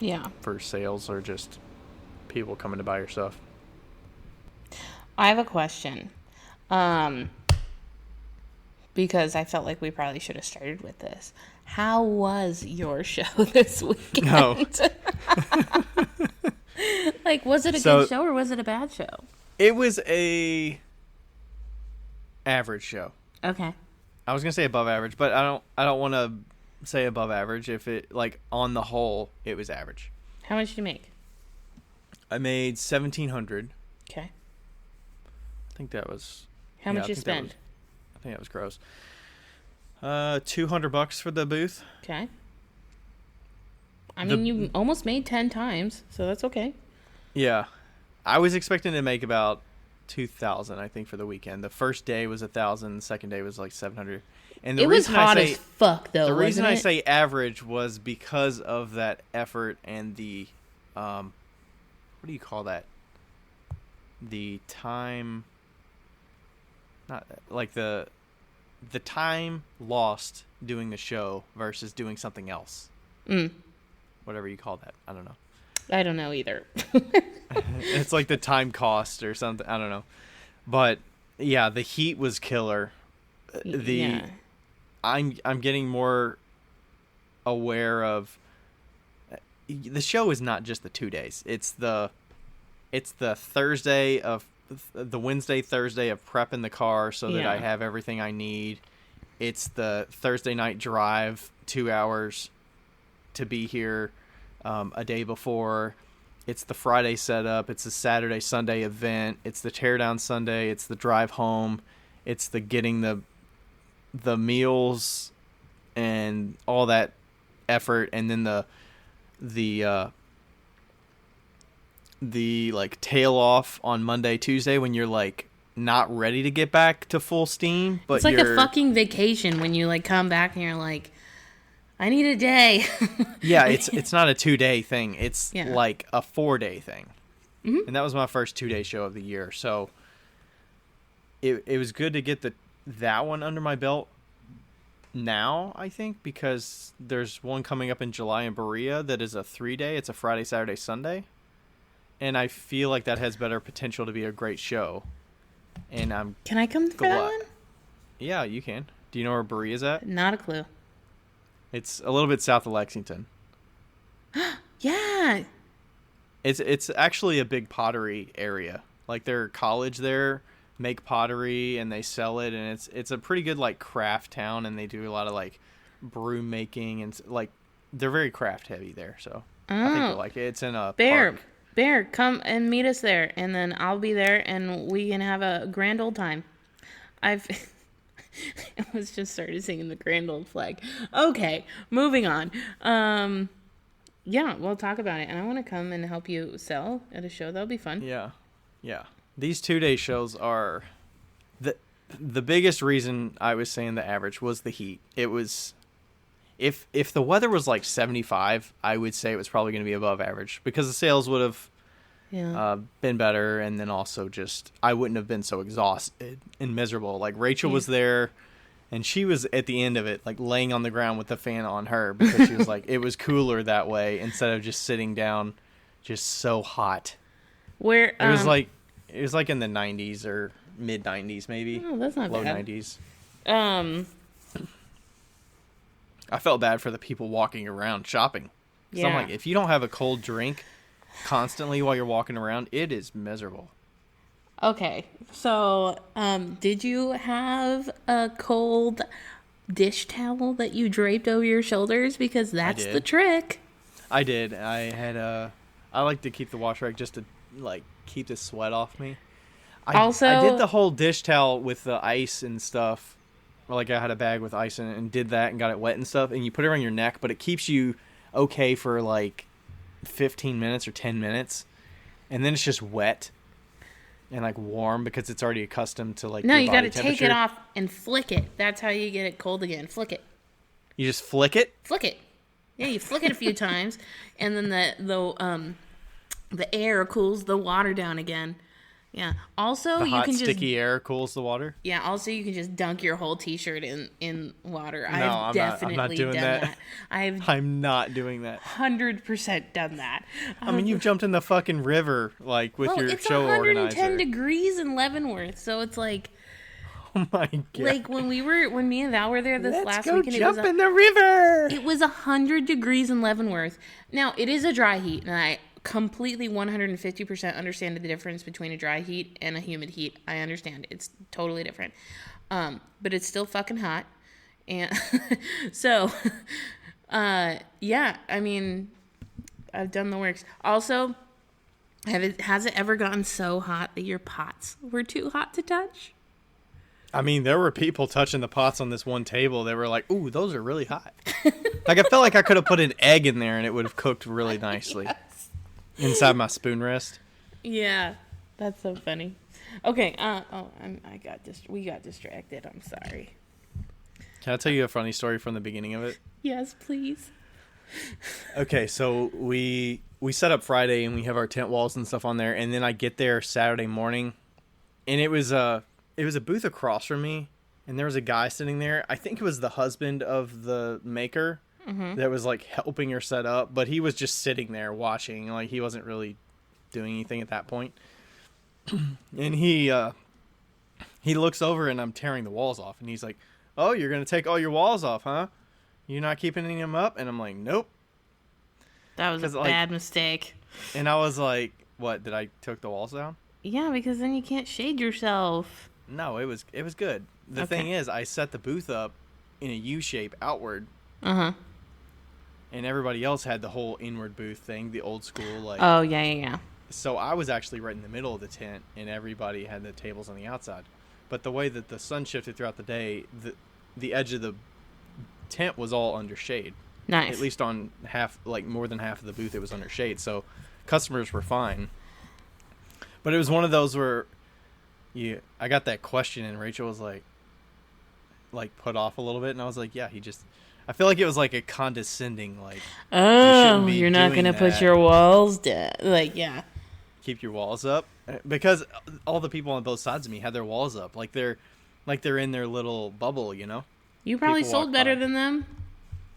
Speaker 1: Yeah.
Speaker 2: For sales or just people coming to buy your stuff.
Speaker 1: I have a question. Because I felt like we probably should have started with this. How was your show this weekend?
Speaker 2: No.
Speaker 1: Like, was it a good show or was it a bad show?
Speaker 2: It was a average show.
Speaker 1: Okay.
Speaker 2: I was gonna say above average, but I don't want to say above average. If it, like, on the whole, it was average.
Speaker 1: How much did you make?
Speaker 2: I made 1,700.
Speaker 1: Okay.
Speaker 2: I think that was.
Speaker 1: How much you spend?
Speaker 2: I think that was gross. $200 for the booth.
Speaker 1: Okay. I mean, you almost made 10 times, so that's okay.
Speaker 2: Yeah, I was expecting to make about 2,000. I think for the weekend. The first day was 1,000. The second day was like 700. And
Speaker 1: it was hot as fuck, though.
Speaker 2: The reason
Speaker 1: I
Speaker 2: say average was because of that effort and the, what do you call that? The time. Not like the time lost doing the show versus doing something else. Whatever you call that. I don't know.
Speaker 1: I don't know either.
Speaker 2: It's like the time cost or something. I don't know. But yeah, the heat was killer. I'm getting more aware of the show is not just the 2 days. It's the Thursday of the Wednesday, Thursday of prepping the car so that I have everything I need. It's the Thursday night drive, 2 hours to be here a day before. It's the Friday setup. It's the Saturday, Sunday event. It's the teardown Sunday. It's the drive home. It's the getting the meals and all that effort, and then the like tail off on Monday, Tuesday when you're like not ready to get back to full steam. But
Speaker 1: it's like a fucking vacation when you like come back and you're like, I need a day.
Speaker 2: Yeah, it's not a 2-day thing. It's like a 4-day thing. Mm-hmm. And that was my first 2-day show of the year. So it was good to get that one under my belt now, I think, because there's one coming up in July in Berea that is a 3-day. It's a Friday, Saturday, Sunday. And I feel like that has better potential to be a great show. And
Speaker 1: Can I come for that one?
Speaker 2: Yeah, you can. Do you know where Berea's at?
Speaker 1: Not a clue.
Speaker 2: It's a little bit south of Lexington.
Speaker 1: Yeah.
Speaker 2: It's actually a big pottery area. Like their college there make pottery and they sell it, and it's a pretty good like craft town, and they do a lot of like brew making, and like they're very craft heavy there. So I think you'll like it. It's in a park.
Speaker 1: Bear, come and meet us there, and then I'll be there, and we can have a grand old time. I was just started singing the grand old flag. Okay, moving on. Yeah, we'll talk about it, and I want to come and help you sell at a show. That'll be fun.
Speaker 2: Yeah. These 2-day shows are the biggest reason I was saying the average was the heat. It was if the weather was like 75, I would say it was probably going to be above average because the sales would have been better, and then also just I wouldn't have been so exhausted and miserable. Like Rachel was there, and she was at the end of it like laying on the ground with the fan on her because she was like it was cooler that way instead of just sitting down, just so hot.
Speaker 1: Where
Speaker 2: it was like in the 90s or mid 90s maybe.
Speaker 1: Oh, that's not
Speaker 2: low
Speaker 1: bad.
Speaker 2: 90s. I felt bad for the people walking around shopping. So I'm like, if you don't have a cold drink constantly while you're walking around, it is miserable.
Speaker 1: Okay, so did you have a cold dish towel that you draped over your shoulders? Because that's the trick.
Speaker 2: I did. I like to keep the wash rag just to like keep the sweat off me. I did the whole dish towel with the ice and stuff. Like I had a bag with ice in it and did that and got it wet and stuff. And you put it around your neck, but it keeps you okay for like 15 minutes or 10 minutes. And then it's just wet and like warm because it's already accustomed to like
Speaker 1: no,
Speaker 2: your
Speaker 1: you
Speaker 2: body
Speaker 1: got to take it off and flick it. That's how you get it cold again. Flick it.
Speaker 2: You just flick it?
Speaker 1: Flick it. Yeah, you flick it a few times, and then the air cools the water down again. Yeah. Also,
Speaker 2: you can sticky air cools the water.
Speaker 1: Yeah. Also, you can just dunk your whole T-shirt in water.
Speaker 2: No, I'm not doing that. I'm not doing that.
Speaker 1: 100% done that.
Speaker 2: I mean, you've jumped in the fucking river like with your show organizer.
Speaker 1: It's 110 degrees in Leavenworth, so it's like.
Speaker 2: Oh my god!
Speaker 1: Like when me and Val were there last weekend,
Speaker 2: jump in the river.
Speaker 1: It was 100 degrees in Leavenworth. Now it is a dry heat, and I completely 150% understand the difference between a dry heat and a humid heat. I understand it's totally different, but it's still fucking hot, and so yeah. I mean, I've done the works. Also, Has it ever gotten so hot that your pots were too hot to touch?
Speaker 2: I mean, there were people touching the pots on this one table. They were like, "Ooh, those are really hot." Like, I felt like I could have put an egg in there and it would have cooked really nicely
Speaker 1: Yes.
Speaker 2: inside my spoon rest.
Speaker 1: Yeah, that's so funny. Okay. We got distracted. I'm sorry.
Speaker 2: Can I tell you a funny story from the beginning of it?
Speaker 1: Yes, please.
Speaker 2: Okay, so we set up Friday and we have our tent walls and stuff on there, and then I get there Saturday morning, and it was a booth across from me, and there was a guy sitting there. I think it was the husband of the maker that was like helping her set up, but he was just sitting there watching, like he wasn't really doing anything at that point. And he looks over and I'm tearing the walls off, and he's like, "Oh, you're gonna take all your walls off, huh? You're not keeping any of them up?" And I'm like, "Nope."
Speaker 1: That was a bad mistake.
Speaker 2: And I was like, "What? Did I took the walls down?"
Speaker 1: Yeah, because then you can't shade yourself.
Speaker 2: No, it was good. The thing is, I set the booth up in a U shape outward.
Speaker 1: Uh-huh.
Speaker 2: And everybody else had the whole inward booth thing, the old school like.
Speaker 1: Oh, yeah.
Speaker 2: So I was actually right in the middle of the tent, and everybody had the tables on the outside. But the way that the sun shifted throughout the day, the edge of the tent was all under shade.
Speaker 1: Nice.
Speaker 2: At least on more than half of the booth, it was under shade. So customers were fine. But it was one of those where I got that question, and Rachel was like put off a little bit, and I was like, yeah, I feel like it was like a condescending, like,
Speaker 1: oh, you're not going to put your walls down. Like, yeah.
Speaker 2: Keep your walls up. Because all the people on both sides of me had their walls up. Like they're in their little bubble, you know?
Speaker 1: You probably sold better than them.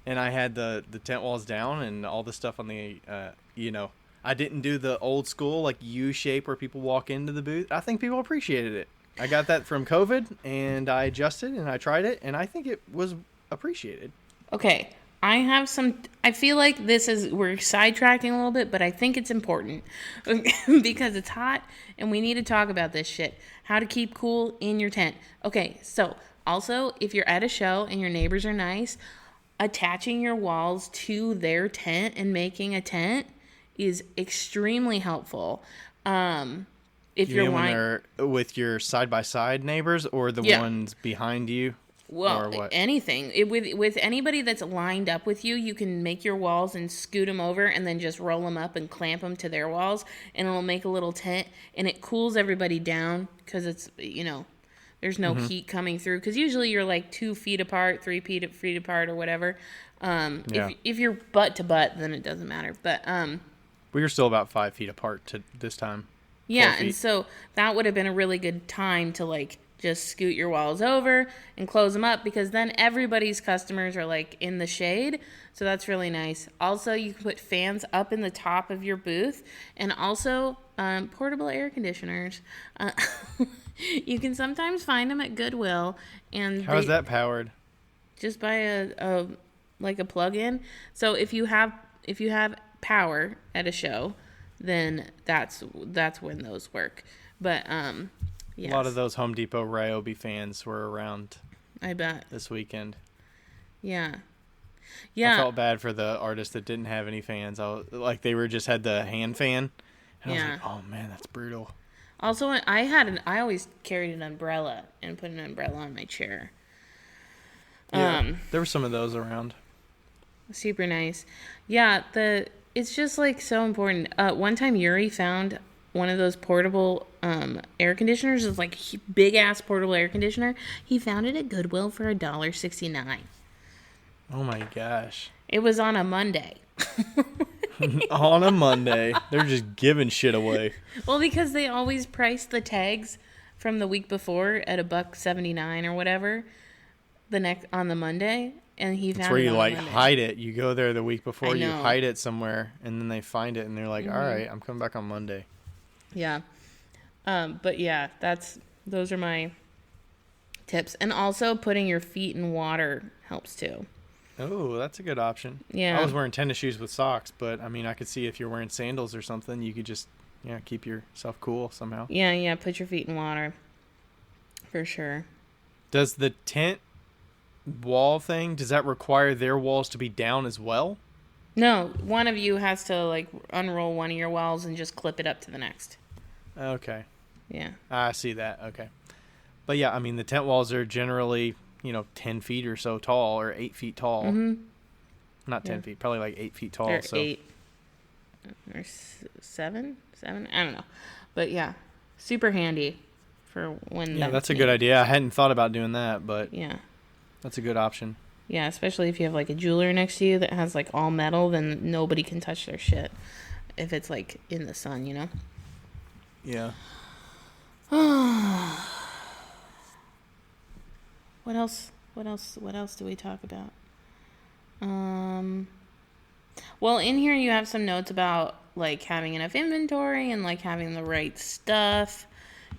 Speaker 2: And I had the tent walls down and all the stuff on the, I didn't do the old school, like, U shape where people walk into the booth. I think people appreciated it. I got that from COVID, and I adjusted, and I tried it, and I think it was appreciated.
Speaker 1: Okay, I feel like we're sidetracking a little bit, but I think it's important because it's hot and we need to talk about this shit. How to keep cool in your tent. Okay, so also, if you're at a show and your neighbors are nice, attaching your walls to their tent and making a tent is extremely helpful. If
Speaker 2: you mean when they're with your side-by-side neighbors or the ones behind you?
Speaker 1: Well, anything. With anybody that's lined up with you, you can make your walls and scoot them over and then just roll them up and clamp them to their walls, and it'll make a little tent, and it cools everybody down because it's, there's no heat coming through. Because usually you're like 2 feet apart, 3 feet apart or whatever. If you're butt to butt, then it doesn't matter. But
Speaker 2: we were still about 5 feet apart to this time.
Speaker 1: Yeah, and so that would have been a really good time to like just scoot your walls over and close them up, because then everybody's customers are like in the shade. So that's really nice. Also, you can put fans up in the top of your booth, and also portable air conditioners. You can sometimes find them at Goodwill. And
Speaker 2: how is that powered?
Speaker 1: Just by a plug-in. So if you have power at a show, then that's when those work. But yes.
Speaker 2: A lot of those Home Depot Ryobi fans were around.
Speaker 1: I bet
Speaker 2: this weekend.
Speaker 1: Yeah.
Speaker 2: I felt bad for the artists that didn't have any fans. They had the hand fan. And I was like, oh man, that's brutal.
Speaker 1: Also, I always carried an umbrella and put an umbrella on my chair.
Speaker 2: Yeah, there were some of those around.
Speaker 1: Super nice. Yeah, it's just like so important. One time Yuri found one of those portable air conditioners. It's like big ass portable air conditioner. He found it at Goodwill for $1.69.
Speaker 2: Oh my gosh.
Speaker 1: It was on a Monday.
Speaker 2: On a Monday. They're just giving shit away.
Speaker 1: Well, because they always price the tags from the week before at $1.79 or whatever on the Monday. And he found it.
Speaker 2: It's where you
Speaker 1: like
Speaker 2: hide it. You go there the week before, you hide it somewhere, and then they find it and they're like, all right, I'm coming back on Monday.
Speaker 1: Yeah. But yeah, those are my tips. And also putting your feet in water helps too.
Speaker 2: Oh, that's a good option.
Speaker 1: Yeah.
Speaker 2: I was wearing tennis shoes with socks, but I mean, I could see if you're wearing sandals or something, you could just keep yourself cool somehow.
Speaker 1: Yeah, put your feet in water. For sure.
Speaker 2: Does the tent wall thing, does that require their walls to be down as well?
Speaker 1: No, one of you has to like unroll one of your walls and just clip it up to the next.
Speaker 2: Okay.
Speaker 1: Yeah.
Speaker 2: I see that. Okay. But yeah, I mean, the tent walls are generally, 10 feet or so tall, or 8 feet tall.
Speaker 1: Mm-hmm.
Speaker 2: Not 10 feet, probably like 8 feet tall.
Speaker 1: Or
Speaker 2: so
Speaker 1: 8. Or 7? I don't know. But yeah, super handy for when.
Speaker 2: Yeah, that's a good idea. I hadn't thought about doing that, but
Speaker 1: Yeah.
Speaker 2: that's a good option.
Speaker 1: Yeah, especially if you have like a jeweler next to you that has like all metal, then nobody can touch their shit if it's like in the sun, you know?
Speaker 2: Yeah.
Speaker 1: What else? What else do we talk about? Well, in here you have some notes about like having enough inventory and like having the right stuff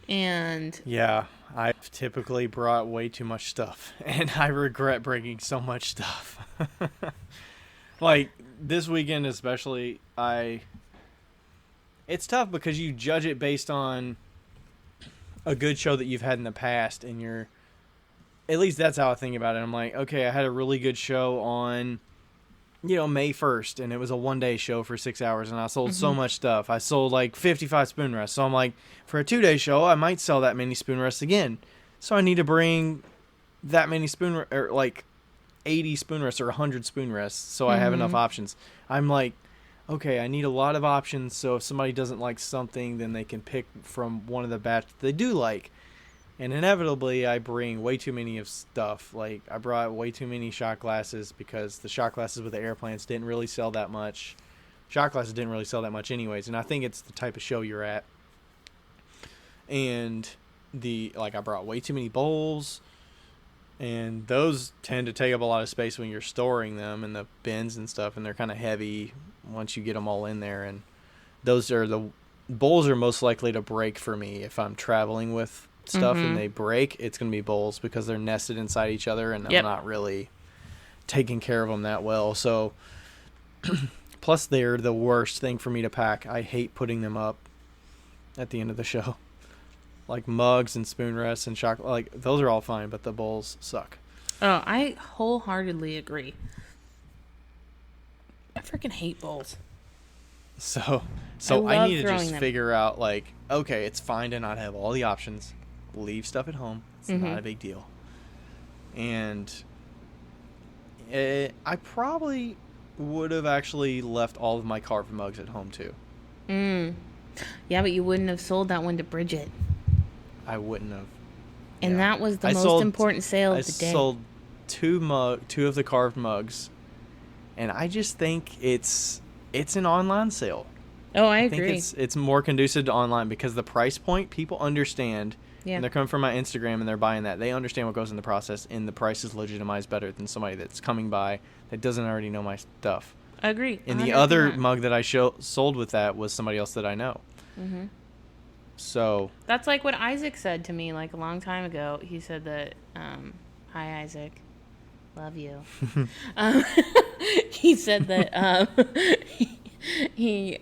Speaker 1: and
Speaker 2: Yeah, I've typically brought way too much stuff, and I regret bringing so much stuff. Like, this weekend especially, it's tough because you judge it based on a good show that you've had in the past, and at least that's how I think about it. I'm like, okay, I had a really good show on, May 1st, and it was a one-day show for 6 hours, and I sold so much stuff. I sold like 55 spoon rests. So I'm like, for a 2-day show, I might sell that many spoon rests again. So I need to bring that many or like 80 spoon rests or 100 spoon rests, so I have enough options. I'm like, okay, I need a lot of options, so if somebody doesn't like something, then they can pick from one of the batch they do like. And inevitably, I bring way too many of stuff. Like, I brought way too many shot glasses because the shot glasses with the airplanes didn't really sell that much. Shot glasses didn't really sell that much anyways, and I think it's the type of show you're at. And I brought way too many bowls, and those tend to take up a lot of space when you're storing them in the bins and stuff, and they're kind of heavy once you get them all in there. And the bowls are most likely to break for me if I'm traveling with stuff and they break. It's going to be bowls because they're nested inside each other, and I'm not really taking care of them that well. So plus they're the worst thing for me to pack. I hate putting them up at the end of the show. Like mugs and spoon rests and chocolate, like those are all fine, but the bowls suck.
Speaker 1: Oh, I wholeheartedly agree. I freaking hate bowls.
Speaker 2: So I need to just figure out, like, okay, it's fine to not have all the options. Leave stuff at home. It's not a big deal. And I probably would have actually left all of my carved mugs at home too.
Speaker 1: Yeah, but you wouldn't have sold that one to Bridget.
Speaker 2: I wouldn't have.
Speaker 1: And that was the most important sale of the day.
Speaker 2: I sold two of the carved mugs, and I just think it's an online sale.
Speaker 1: Oh, I agree.
Speaker 2: I think it's more conducive to online because the price point, people understand. Yeah. And they're coming from my Instagram and they're buying that. They understand what goes in the process, and the price is legitimized better than somebody that's coming by that doesn't already know my stuff.
Speaker 1: I agree.
Speaker 2: And the other mug that I sold with that was somebody else that I know. So
Speaker 1: that's like what Isaac said to me like a long time ago. He said that, hi Isaac, love you. He said that he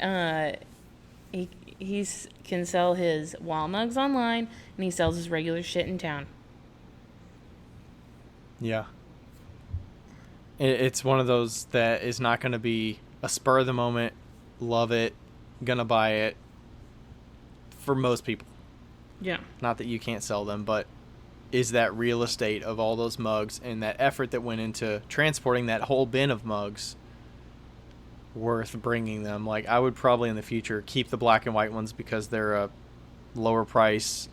Speaker 1: can sell his wall mugs online, and he sells his regular shit in town.
Speaker 2: Yeah. It's one of those that is not going to be a spur of the moment, love it, gonna buy it for most people.
Speaker 1: Yeah.
Speaker 2: Not that you can't sell them, but is that real estate of all those mugs and that effort that went into transporting that whole bin of mugs worth bringing them? Like, I would probably in the future keep the black and white ones because they're a lower price.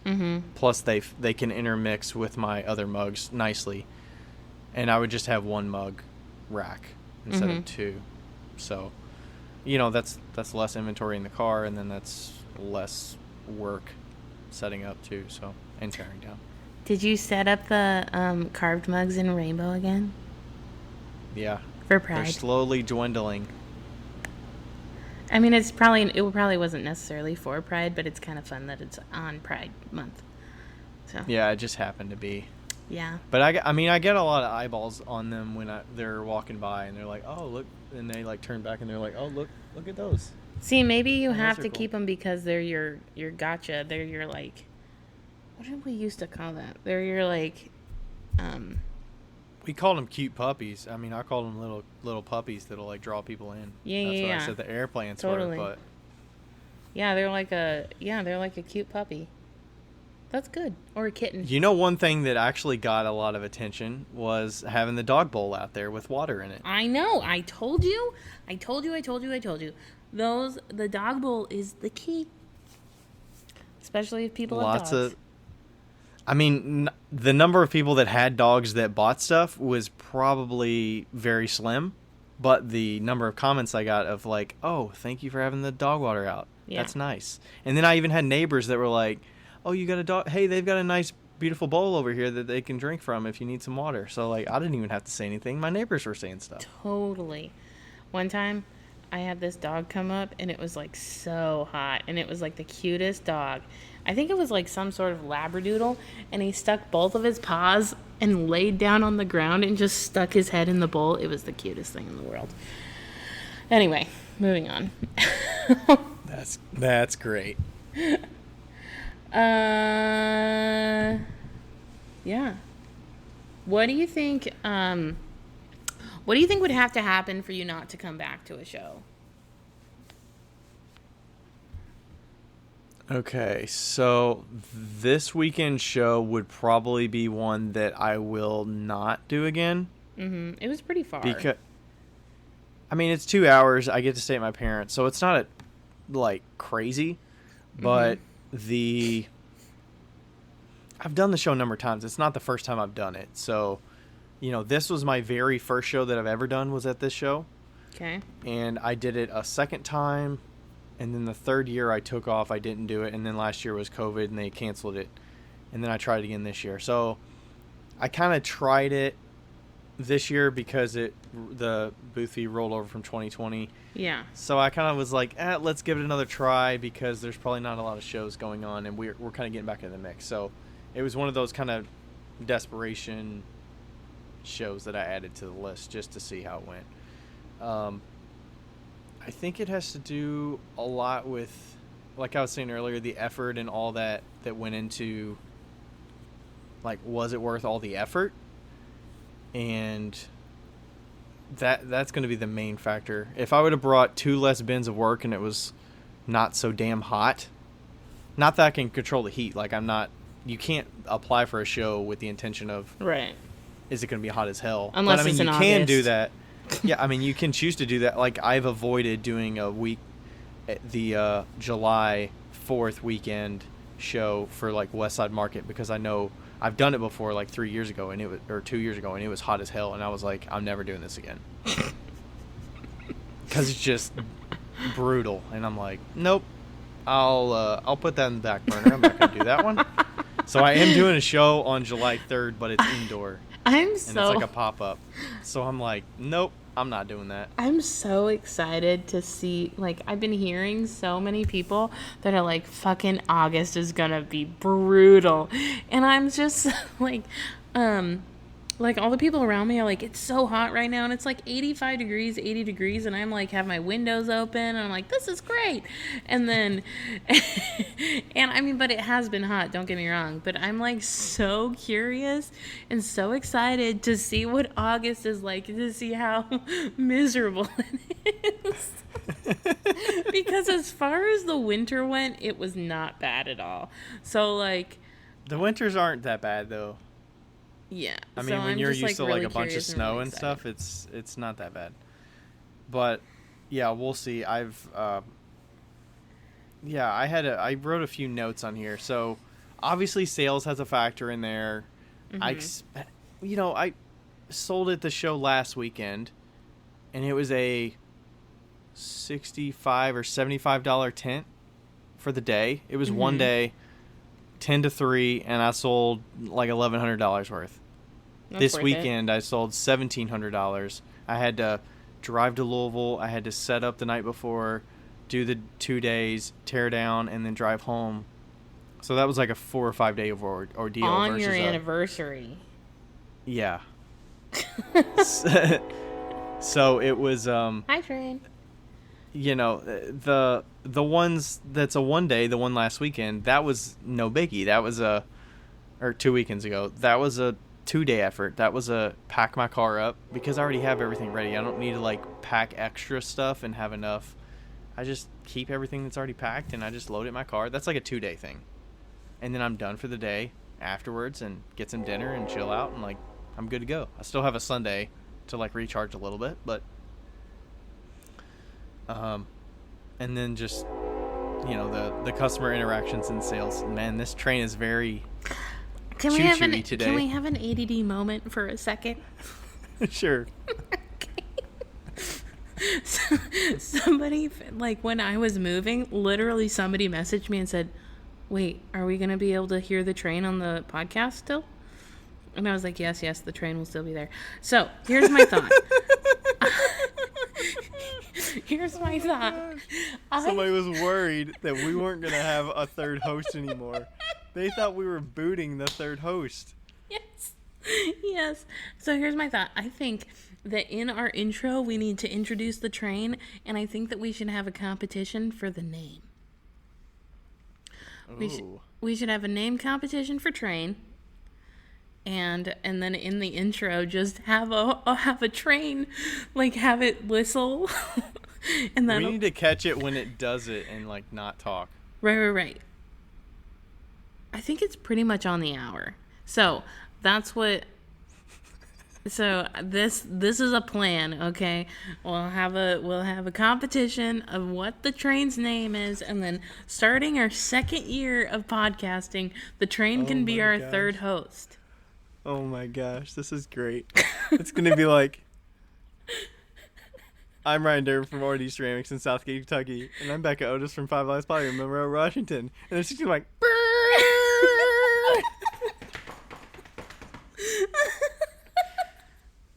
Speaker 2: Plus they can intermix with my other mugs nicely, and I would just have one mug rack instead of two. So that's less inventory in the car, and then that's less work setting up too, so, and tearing down.
Speaker 1: Did you set up the carved mugs in rainbow again?
Speaker 2: Yeah,
Speaker 1: for Pride.
Speaker 2: They're slowly dwindling.
Speaker 1: I mean, it probably wasn't necessarily for Pride, but it's kind of fun that it's on Pride month. So
Speaker 2: yeah, it just happened to be.
Speaker 1: Yeah.
Speaker 2: But I get a lot of eyeballs on them when they're walking by, and they're like, oh look, and they like turn back and they're like, oh look at those.
Speaker 1: See, maybe you have to keep them because they're your gotcha. They're your, like, what did we used to call that? They're your, like,
Speaker 2: We called them cute puppies. I mean, I called them little puppies that'll like draw people in.
Speaker 1: Yeah,
Speaker 2: That's what
Speaker 1: yeah.
Speaker 2: I said the airplanes
Speaker 1: Totally.
Speaker 2: were, but
Speaker 1: Yeah, they're like a cute puppy. That's good. Or a kitten.
Speaker 2: you know, one thing that actually got a lot of attention was having the dog bowl out there with water in it.
Speaker 1: I know. I told you. The dog bowl is the key. Especially if people have dogs.
Speaker 2: I mean, the number of people that had dogs that bought stuff was probably very slim, but the number of comments I got of like, "Oh, thank you for having the dog water out.
Speaker 1: Yeah.
Speaker 2: That's nice." And then I even had neighbors that were like, "Oh, you got a dog? Hey, they've got a nice, beautiful bowl over here that they can drink from if you need some water." So like, I didn't even have to say anything. My neighbors were saying stuff.
Speaker 1: Totally. One time, I had this dog come up, and it was like so hot, and it was like the cutest dog. I think it was like some sort of labradoodle, and he stuck both of his paws and laid down on the ground and just stuck his head in the bowl. It was the cutest thing in the world. Anyway, moving on.
Speaker 2: That's great.
Speaker 1: Yeah. What do you think? What do you think would have to happen for you not to come back to a show?
Speaker 2: Okay, so this weekend show would probably be one that I will not do again.
Speaker 1: Mm-hmm. It was pretty far.
Speaker 2: Because, I mean, it's 2 hours. I get to stay at my parents', so it's not like crazy. But I've done the show a number of times. It's not the first time I've done it. So, you know, this was my very first show that I've ever done was at this show.
Speaker 1: Okay.
Speaker 2: And I did it a second time. And then the third year I took off, I didn't do it. And then last year was COVID and they canceled it. And then I tried it again this year. So I kind of tried it this year because the booth fee rolled over from 2020.
Speaker 1: Yeah.
Speaker 2: So I kind of was like, let's give it another try because there's probably not a lot of shows going on. And we're kind of getting back in the mix. So it was one of those kind of desperation shows that I added to the list just to see how it went. I think it has to do a lot with, like I was saying earlier, the effort and all that went into, like, was it worth all the effort? And that's going to be the main factor. If I would have brought 2 less bins of work and it was not so damn hot, not that I can control the heat. Like, you can't apply for a show with the intention of,
Speaker 1: right,
Speaker 2: is it going to be hot as hell?
Speaker 1: Unless
Speaker 2: but, I mean,
Speaker 1: it's in
Speaker 2: you can
Speaker 1: August.
Speaker 2: do that. Yeah, I mean, you can choose to do that. Like, I've avoided doing a week, the July 4th weekend show for, like, West Side Market because I know I've done it before, like, 3 years ago, or 2 years ago, and it was hot as hell, and I was like, I'm never doing this again. Because it's just brutal, and I'm like, nope, I'll put that in the back burner. I'm not going to do that one. So I am doing a show on July 3rd, but it's indoor. And it's like a pop-up. So I'm like, nope, I'm not doing that.
Speaker 1: I'm so excited to see, like, I've been hearing so many people that are like, fucking August is gonna be brutal. And I'm just like all the people around me are like, it's so hot right now, and it's like 85 degrees, 80 degrees, and I'm like, have my windows open, and I'm like, this is great. And then, and I mean, but it has been hot, don't get me wrong, but I'm like so curious and so excited to see what August is like, to see how miserable it is. Because as far as the winter went, it was not bad at all. So, like,
Speaker 2: the winters aren't that bad, though.
Speaker 1: Yeah.
Speaker 2: I mean, when you're used to like a bunch of snow and stuff, it's not that bad. But yeah, we'll see. I wrote a few notes on here. So obviously sales has a factor in there. Mm-hmm. I sold at the show last weekend, and it was a $65 or $75 tent for the day. It was one day. 10 to 3, and I sold like $1,100 worth. This weekend I sold $1,700. I had to drive to Louisville. I had to set up the night before, do the 2 days, tear down, and then drive home. So that was like a 4 or 5 day ordeal.
Speaker 1: On your anniversary.
Speaker 2: Yeah. So it was.
Speaker 1: Hi, Train.
Speaker 2: The ones that's a 1 day, the one last weekend, that was no biggie. That was or 2 weekends ago. That was a 2-day effort. That was a pack my car up because I already have everything ready. I don't need to like pack extra stuff and have enough. I just keep everything that's already packed and I just load it in my car. That's like a 2-day thing. And then I'm done for the day afterwards and get some dinner and chill out and like I'm good to go. I still have a Sunday to like recharge a little bit, but and then just the customer interactions and sales. Man, this train is very choo-choo-y today.
Speaker 1: Can we have an ADD moment for a second?
Speaker 2: Sure.
Speaker 1: So, somebody, like when I was moving, literally somebody messaged me and said, wait, are we going to be able to hear the train on the podcast still? And I was like, yes, the train will still be there. So here's my thought.
Speaker 2: Somebody was worried that we weren't going to have a third host anymore. They thought we were booting the third host.
Speaker 1: Yes. So here's my thought. I think that in our intro, we need to introduce the train, and I think that we should have a competition for the name. We should have a name competition for train, and then in the intro, just have a train, like have it whistle, and then
Speaker 2: we need to catch it when it does it and like not talk.
Speaker 1: Right. I think it's pretty much on the hour. So that's what. So this is a plan, okay? We'll have a competition of what the train's name is, and then starting our second year of podcasting, the train can be our third host.
Speaker 2: Oh my gosh, this is great. It's gonna be like, I'm Ryan Durham from RD Ceramics in Southgate, Kentucky, and I'm Becca Otis from Five Lives Poly in Monroe, Washington, and it's just gonna be like.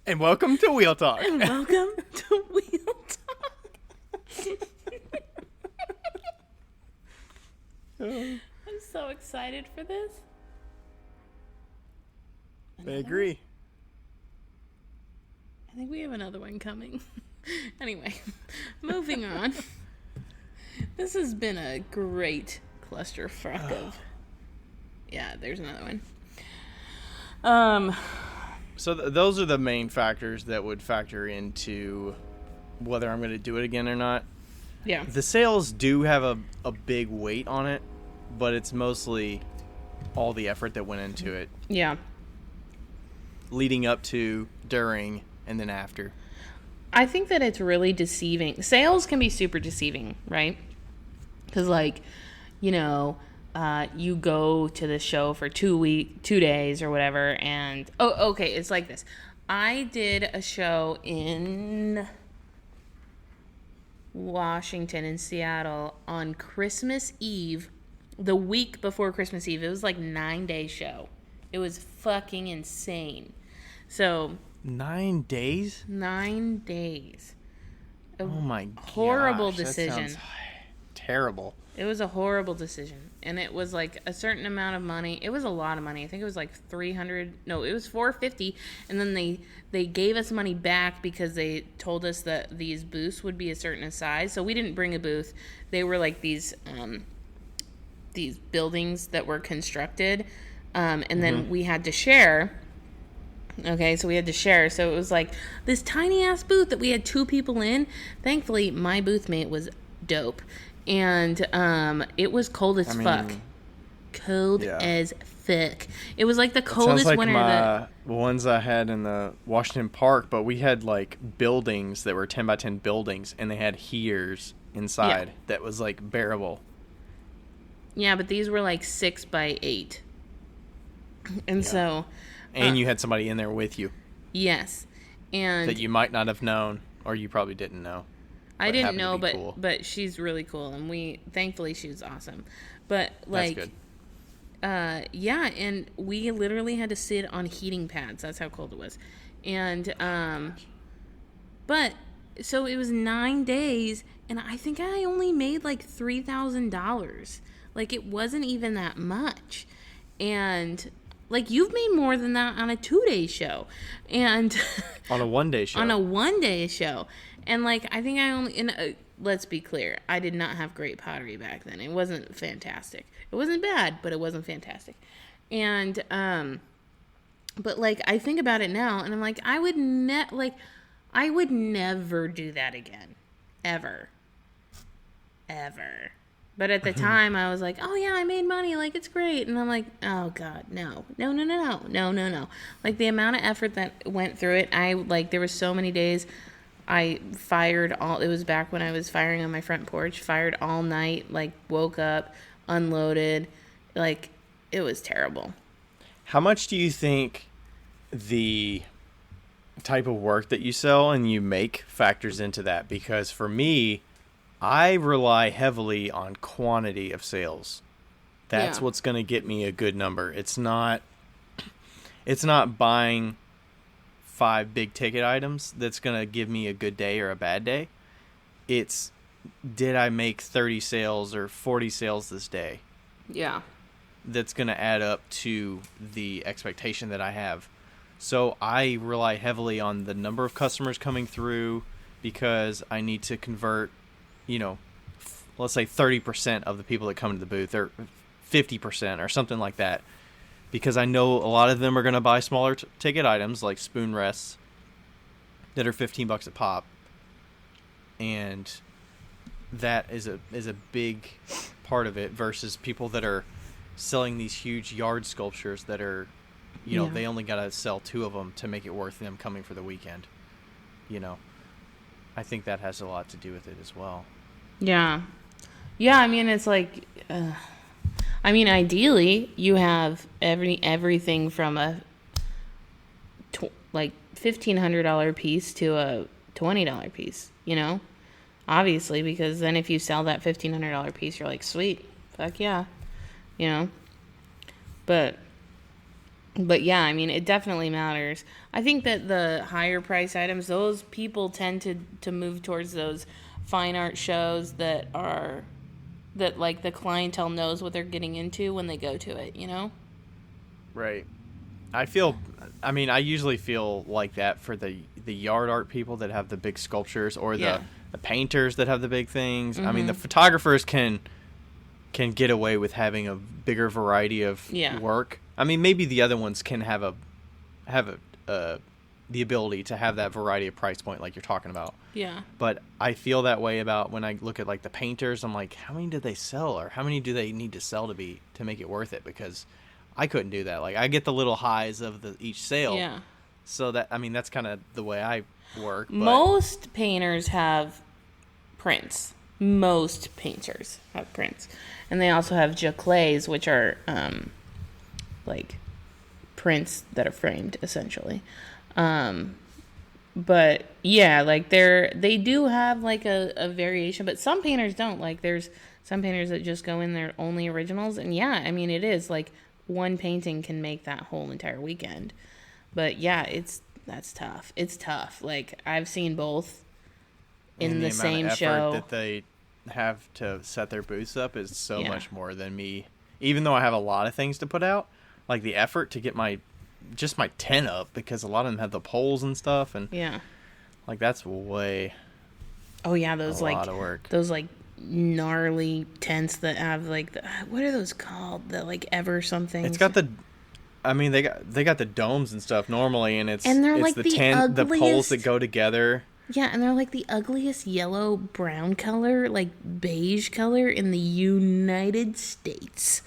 Speaker 2: And welcome to Wheel Talk.
Speaker 1: I'm so excited for this.
Speaker 2: I agree.
Speaker 1: I think we have another one coming. Anyway, moving on. This has been a great clusterfuck of... Yeah, there's another one.
Speaker 2: So those are the main factors that would factor into whether I'm going to do it again or not.
Speaker 1: Yeah.
Speaker 2: The sales do have a big weight on it, but it's mostly all the effort that went into it.
Speaker 1: Yeah.
Speaker 2: Leading up to, during, and then after.
Speaker 1: I think that it's really deceiving. Sales can be super deceiving, right? Because, like, you go to the show for 2 days or whatever, and okay, it's like this. I did a show in Washington, in Seattle, on Christmas Eve, the week before Christmas Eve. It was like 9-day show. It was fucking insane. So
Speaker 2: 9 days?
Speaker 1: 9 days.
Speaker 2: Oh my god.
Speaker 1: Horrible decision.
Speaker 2: That sounds terrible.
Speaker 1: It was a horrible decision. And it was like a certain amount of money. It was a lot of money. I think it was like $300. No, it was $450. And then they gave us money back because they told us that these booths would be a certain size. So we didn't bring a booth. They were like these buildings that were constructed. And then we had to share. Okay, so we had to share. So it was like this tiny ass booth that we had 2 people in. Thankfully, my booth mate was dope. And it was cold as fuck. Cold as fuck. It was like the coldest
Speaker 2: like
Speaker 1: winter.
Speaker 2: The ones I had in the Washington Park, but we had like buildings that were 10 by 10 buildings, and they had heaters inside that was like bearable.
Speaker 1: Yeah, but these were like 6 by 8. And so...
Speaker 2: And you had somebody in there with you.
Speaker 1: Yes. And
Speaker 2: that you might not have known, or you probably didn't know.
Speaker 1: I didn't know, but she's really cool, and thankfully she was awesome. But like,
Speaker 2: that's good.
Speaker 1: Yeah, and we literally had to sit on heating pads. That's how cold it was, and but so it was 9 days, and I think I only made like $3,000. Like it wasn't even that much, and. Like, you've made more than that on a 2-day show. And...
Speaker 2: on a 1-day show.
Speaker 1: On a 1-day show. And, like, I think I only... let's be clear. I did not have great pottery back then. It wasn't fantastic. It wasn't bad, but it wasn't fantastic. And But like I think about it now, and I'm like, I would never do that again, ever, ever. But at the time, I was like, oh yeah, I made money, like it's great, and I'm like, oh god, no, no, no, no, no, no, no, no. Like the amount of effort that went through it, I like there was so many days. I fired all. It was back when I was firing on my front porch. Fired all night. Like woke up, unloaded. Like it was terrible.
Speaker 2: How much do you think the type of work that you sell and you make factors into that? Because for me, I rely heavily on quantity of sales. That's what's going to get me a good number. It's not buying 5 big ticket items that's going to give me a good day or a bad day. It's, did I make 30 sales or 40 sales this day?
Speaker 1: Yeah.
Speaker 2: That's going to add up to the expectation that I have. So I rely heavily on the number of customers coming through, because I need to convert, let's say 30% of the people that come to the booth, or 50% or something like that. Because I know a lot of them are going to buy smaller ticket items like spoon rests that are $15 a pop. And that is a big part of it, versus people that are selling these huge yard sculptures that are, they only got to sell 2 of them to make it worth them coming for the weekend. I think that has a lot to do with it as well.
Speaker 1: Yeah. Yeah, I mean, it's like, ideally, you have everything from a $1,500 piece to a $20 piece, Obviously, because then if you sell that $1,500 piece, you're like, sweet, fuck yeah, But yeah, I mean, it definitely matters. I think that the higher price items, those people tend to move towards those fine art shows that like the clientele knows what they're getting into when they go to it,
Speaker 2: Right. I usually feel like that for the yard art people that have the big sculptures, or the painters that have the big things. Mm-hmm. I mean, the photographers can get away with having a bigger variety of work. I mean, maybe the other ones can have the ability to have that variety of price point like you're talking about.
Speaker 1: Yeah.
Speaker 2: But I feel that way about when I look at like the painters. I'm like, how many did they sell, or how many do they need to sell to make it worth it? Because I couldn't do that. Like, I get the little highs of each sale.
Speaker 1: Yeah.
Speaker 2: So that's kind of the way I work. But
Speaker 1: most painters have prints. Most painters have prints. And they also have jaclés, which are like prints that are framed, essentially. But yeah, like they do have like a variation, but some painters don't. Like there's some painters that just go in there only originals, and yeah, I mean, it is like one painting can make that whole entire weekend. But yeah, that's tough. It's tough. Like I've seen both in the same show.
Speaker 2: That they have to set their booths up is so much more than me. Even though I have a lot of things to put out, like the effort to get my tent up, because a lot of them have the poles and stuff, and like that's way
Speaker 1: a lot
Speaker 2: of work.
Speaker 1: Those like gnarly tents that have like what are those called, the like ever something.
Speaker 2: It's got they got the domes and stuff normally, and it's
Speaker 1: like
Speaker 2: the tent, the poles that go together.
Speaker 1: Yeah, and they're like the ugliest yellow brown color, like beige color in the United States.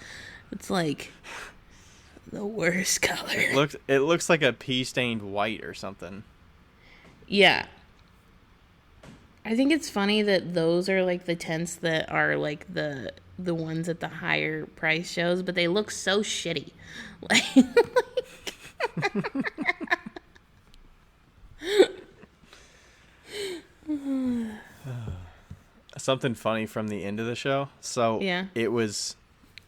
Speaker 1: It's like the worst color.
Speaker 2: It looks like a pea-stained white or something.
Speaker 1: Yeah. I think it's funny that those are like the tents that are like the ones at the higher price shows, but they look so shitty. Like
Speaker 2: Something funny from the end of the show. So it was,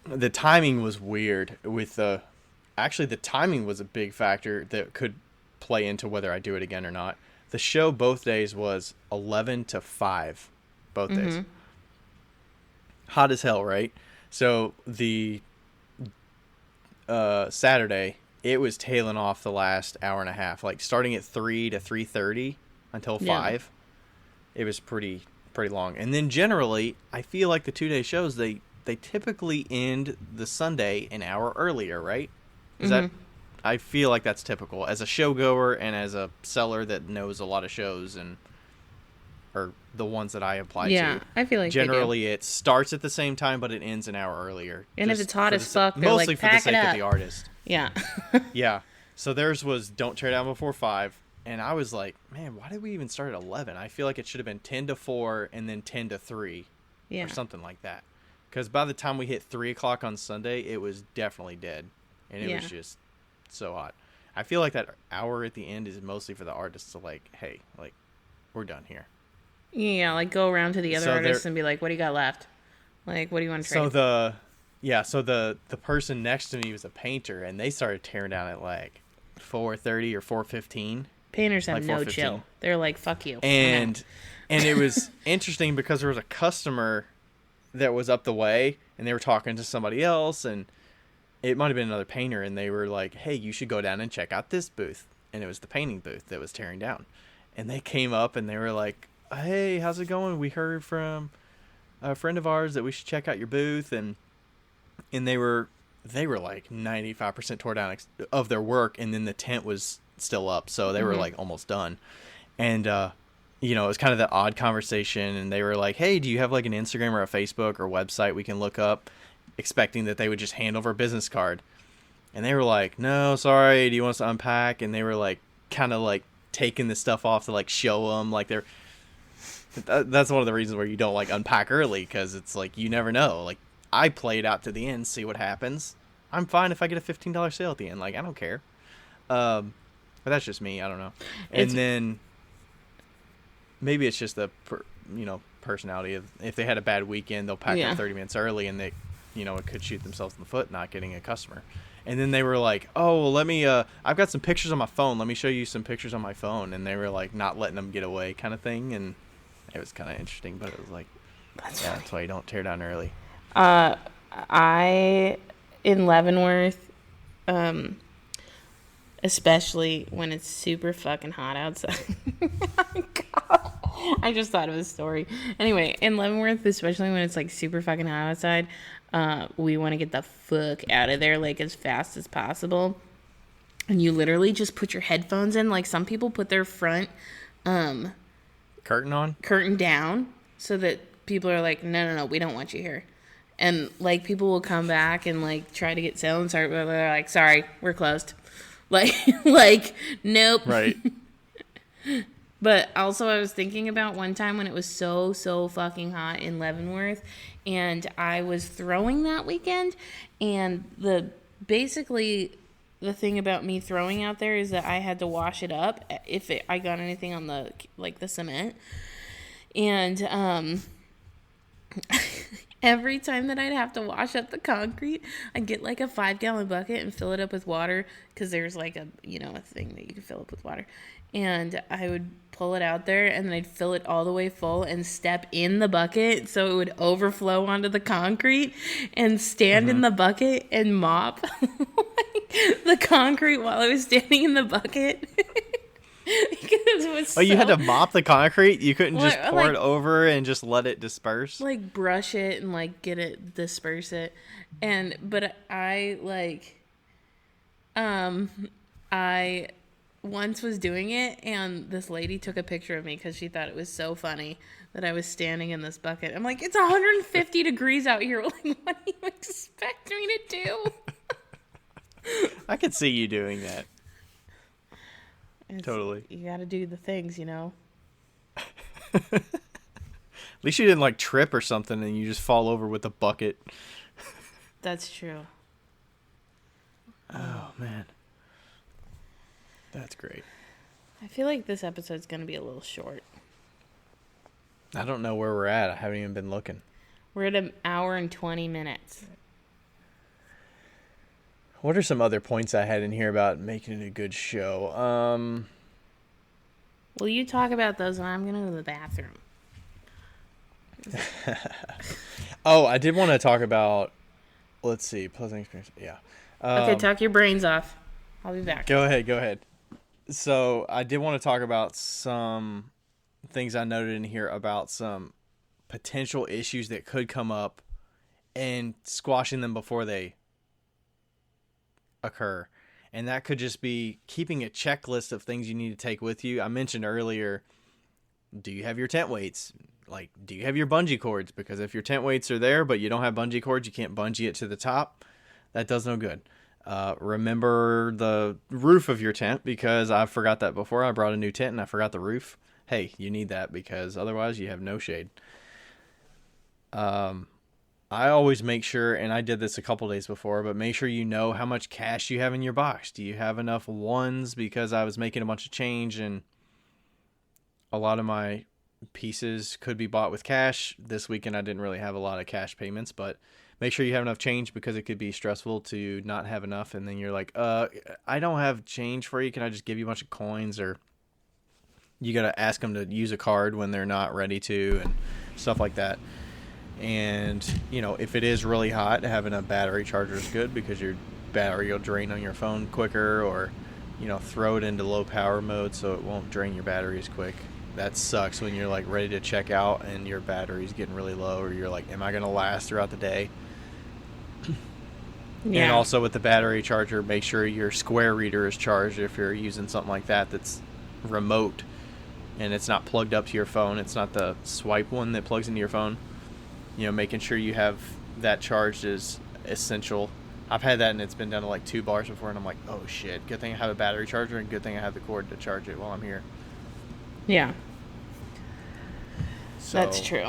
Speaker 2: the timing was weird with actually the timing was a big factor that could play into whether I do it again or not. The show both days was 11 to 5 both days. Hot as hell, right? So the Saturday, it was tailing off the last hour and a half, like starting at 3 to 3:30 until 5. It was pretty long. And then generally, I feel like the 2-day shows, they typically end the Sunday an hour earlier, right? Is that, I feel like that's typical as a show goer and as a seller that knows a lot of shows and or the ones that I apply
Speaker 1: Yeah,
Speaker 2: to.
Speaker 1: I feel like
Speaker 2: Generally, it starts at the same time, but it ends an hour earlier.
Speaker 1: And if
Speaker 2: just
Speaker 1: it's hot
Speaker 2: for
Speaker 1: as fuck, they're
Speaker 2: mostly
Speaker 1: like,
Speaker 2: for the
Speaker 1: pack it
Speaker 2: sake of
Speaker 1: up.
Speaker 2: the artist.
Speaker 1: Yeah.
Speaker 2: Yeah. So theirs was don't tear down before 5. And I was like, man, why did we even start at 11? I feel like it should have been 10 to 4 and then 10 to 3
Speaker 1: Yeah.
Speaker 2: or something like that. Because by the time we hit 3 o'clock on Sunday, it was definitely dead. And it was just so hot. I feel like that hour at the end is mostly for the artists to like, hey, like, we're done here.
Speaker 1: Yeah, like go around to the other artists and be like, what do you got left? Like, what do you want to trade?
Speaker 2: So the person next to me was a painter, and they started tearing down at like 4:30 or 4:15.
Speaker 1: Painters have
Speaker 2: like
Speaker 1: no chill. They're like, fuck you.
Speaker 2: And it was interesting because there was a customer that was up the way, and they were talking to somebody else, and it might have been another painter, and they were like, hey, you should go down and check out this booth. And it was the painting booth that was tearing down. And they came up, and they were like, hey, how's it going? We heard from a friend of ours that we should check out your booth. And they were like 95% tore down of their work, and then the tent was still up, so they were like almost done. And it was kind of the odd conversation, and they were like, hey, do you have like an Instagram or a Facebook or website we can look up, expecting that they would just hand over a business card. And they were like, no, sorry, do you want us to unpack? And they were like kind of like taking the stuff off to like show them, like that's one of the reasons where you don't like unpack early, because it's like you never know. Like, I play it out to the end, see what happens. I'm fine if I get a $15 sale at the end. Like, I don't care. But that's just me. I don't know. And then maybe it's just the personality of, if they had a bad weekend, they'll pack up 30 minutes early, and they, it could shoot themselves in the foot not getting a customer. And then they were like, oh, well, let me, I've got some pictures on my phone. Let me show you some pictures on my phone. And they were like not letting them get away kind of thing. And it was kind of interesting, but it was like, that's why you don't tear down early.
Speaker 1: In Leavenworth, especially when it's super fucking hot outside. God, I just thought of a story. Anyway, in Leavenworth, especially when it's like super fucking hot outside, we want to get the fuck out of there like as fast as possible. And you literally just put your headphones in. Like, some people put their front curtain down so that people are like, no, we don't want you here. And like, people will come back and like try to get sale and start, but they're like, sorry, we're closed. Like, nope.
Speaker 2: Right.
Speaker 1: But also, I was thinking about one time when it was so fucking hot in Leavenworth, and I was throwing that weekend, and basically the thing about me throwing out there is that I had to wash it up if I got anything on the cement. And every time that I'd have to wash up the concrete, I'd get like a 5-gallon bucket and fill it up with water, because there's like a thing that you can fill up with water. And I would pull it out there, and then I'd fill it all the way full and step in the bucket so it would overflow onto the concrete, and stand in the bucket and mop the concrete while I was standing in the bucket.
Speaker 2: You had to mop the concrete? You couldn't just pour it over and just let it disperse?
Speaker 1: Like, brush it and like get it, disperse it. But I once was doing it, and this lady took a picture of me because she thought it was so funny that I was standing in this bucket. I'm like, it's 150 degrees out here. Like, what do you expect me to do?
Speaker 2: I could see you doing that. Totally.
Speaker 1: You gotta do the things,
Speaker 2: At least you didn't like trip or something and you just fall over with the bucket.
Speaker 1: That's true.
Speaker 2: Oh, man. That's great.
Speaker 1: I feel like this episode's gonna be a little short.
Speaker 2: I don't know where we're at. I haven't even been looking.
Speaker 1: We're at 1 hour and 20 minutes.
Speaker 2: What are some other points I had in here about making it a good show?
Speaker 1: Well, you talk about those, and I'm going to go to the bathroom.
Speaker 2: Oh, I did want to talk about, let's see, pleasant experience. Yeah.
Speaker 1: Okay, talk your brains off. I'll be back.
Speaker 2: Go ahead. So I did want to talk about some things I noted in here about some potential issues that could come up and squashing them before they occur. And that could just be keeping a checklist of things you need to take with you. I mentioned earlier, do you have your tent weights? Like, do you have your bungee cords? Because if your tent weights are there, but you don't have bungee cords, you can't bungee it to the top. That does no good. Remember the roof of your tent, because I forgot that before. I brought a new tent and I forgot the roof. Hey, you need that because otherwise you have no shade. I always make sure, and I did this a couple days before, but make sure you know how much cash you have in your box. Do you have enough ones? Because I was making a bunch of change and a lot of my pieces could be bought with cash. This weekend I didn't really have a lot of cash payments, but make sure you have enough change because it could be stressful to not have enough. And then you're like, I don't have change for you. Can I just give you a bunch of coins? Or you got to ask them to use a card when they're not ready to and stuff like that. And, you know, if it is really hot, having a battery charger is good because your battery will drain on your phone quicker, or, you know, throw it into low power mode so it won't drain your battery as quick. That sucks when you're like ready to check out and your battery's getting really low, or you're like, am I going to last throughout the day? Yeah. And also with the battery charger, make sure your Square reader is charged if you're using something like that that's remote and it's not plugged up to your phone. It's not the swipe one that plugs into your phone. You know, making sure you have that charged is essential. I've had that and it's been down to like 2 bars before, and I'm like, oh shit, good thing I have a battery charger and good thing I have the cord to charge it while I'm here.
Speaker 1: Yeah.
Speaker 2: So,
Speaker 1: that's true.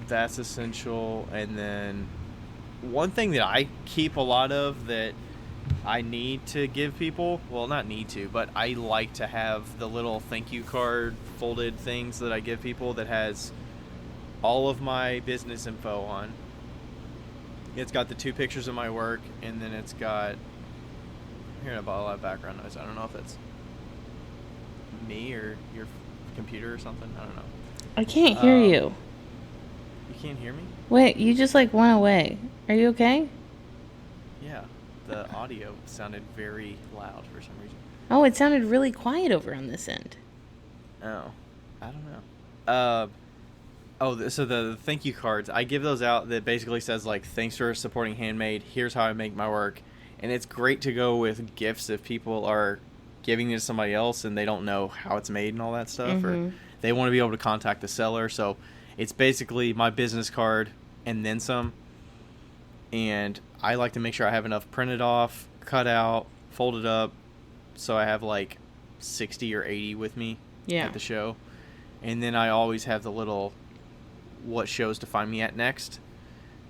Speaker 2: That's essential. And then one thing that I keep a lot of that I need to give people, well, not need to, but I like to have the little thank you card folded things that I give people that has all of my business info on. It's got the 2 pictures of my work, and then it's got, I'm hearing a lot of background noise. I don't know if it's me or your computer or something. I don't know.
Speaker 1: I can't hear you.
Speaker 2: You can't hear me?
Speaker 1: Wait, you just like went away. Are you okay?
Speaker 2: Yeah, the audio sounded very loud for some reason.
Speaker 1: Oh, it sounded really quiet over on this end.
Speaker 2: Oh, I don't know. So the thank you cards, I give those out that basically says, like, thanks for supporting Handmade. Here's how I make my work. And it's great to go with gifts if people are giving it to somebody else and they don't know how it's made and all that stuff. Or they want to be able to contact the seller. So it's basically my business card and then some. And I like to make sure I have enough printed off, cut out, folded up. So I have like 60 or 80 with me at the show. And then I always have the little what shows to find me at next,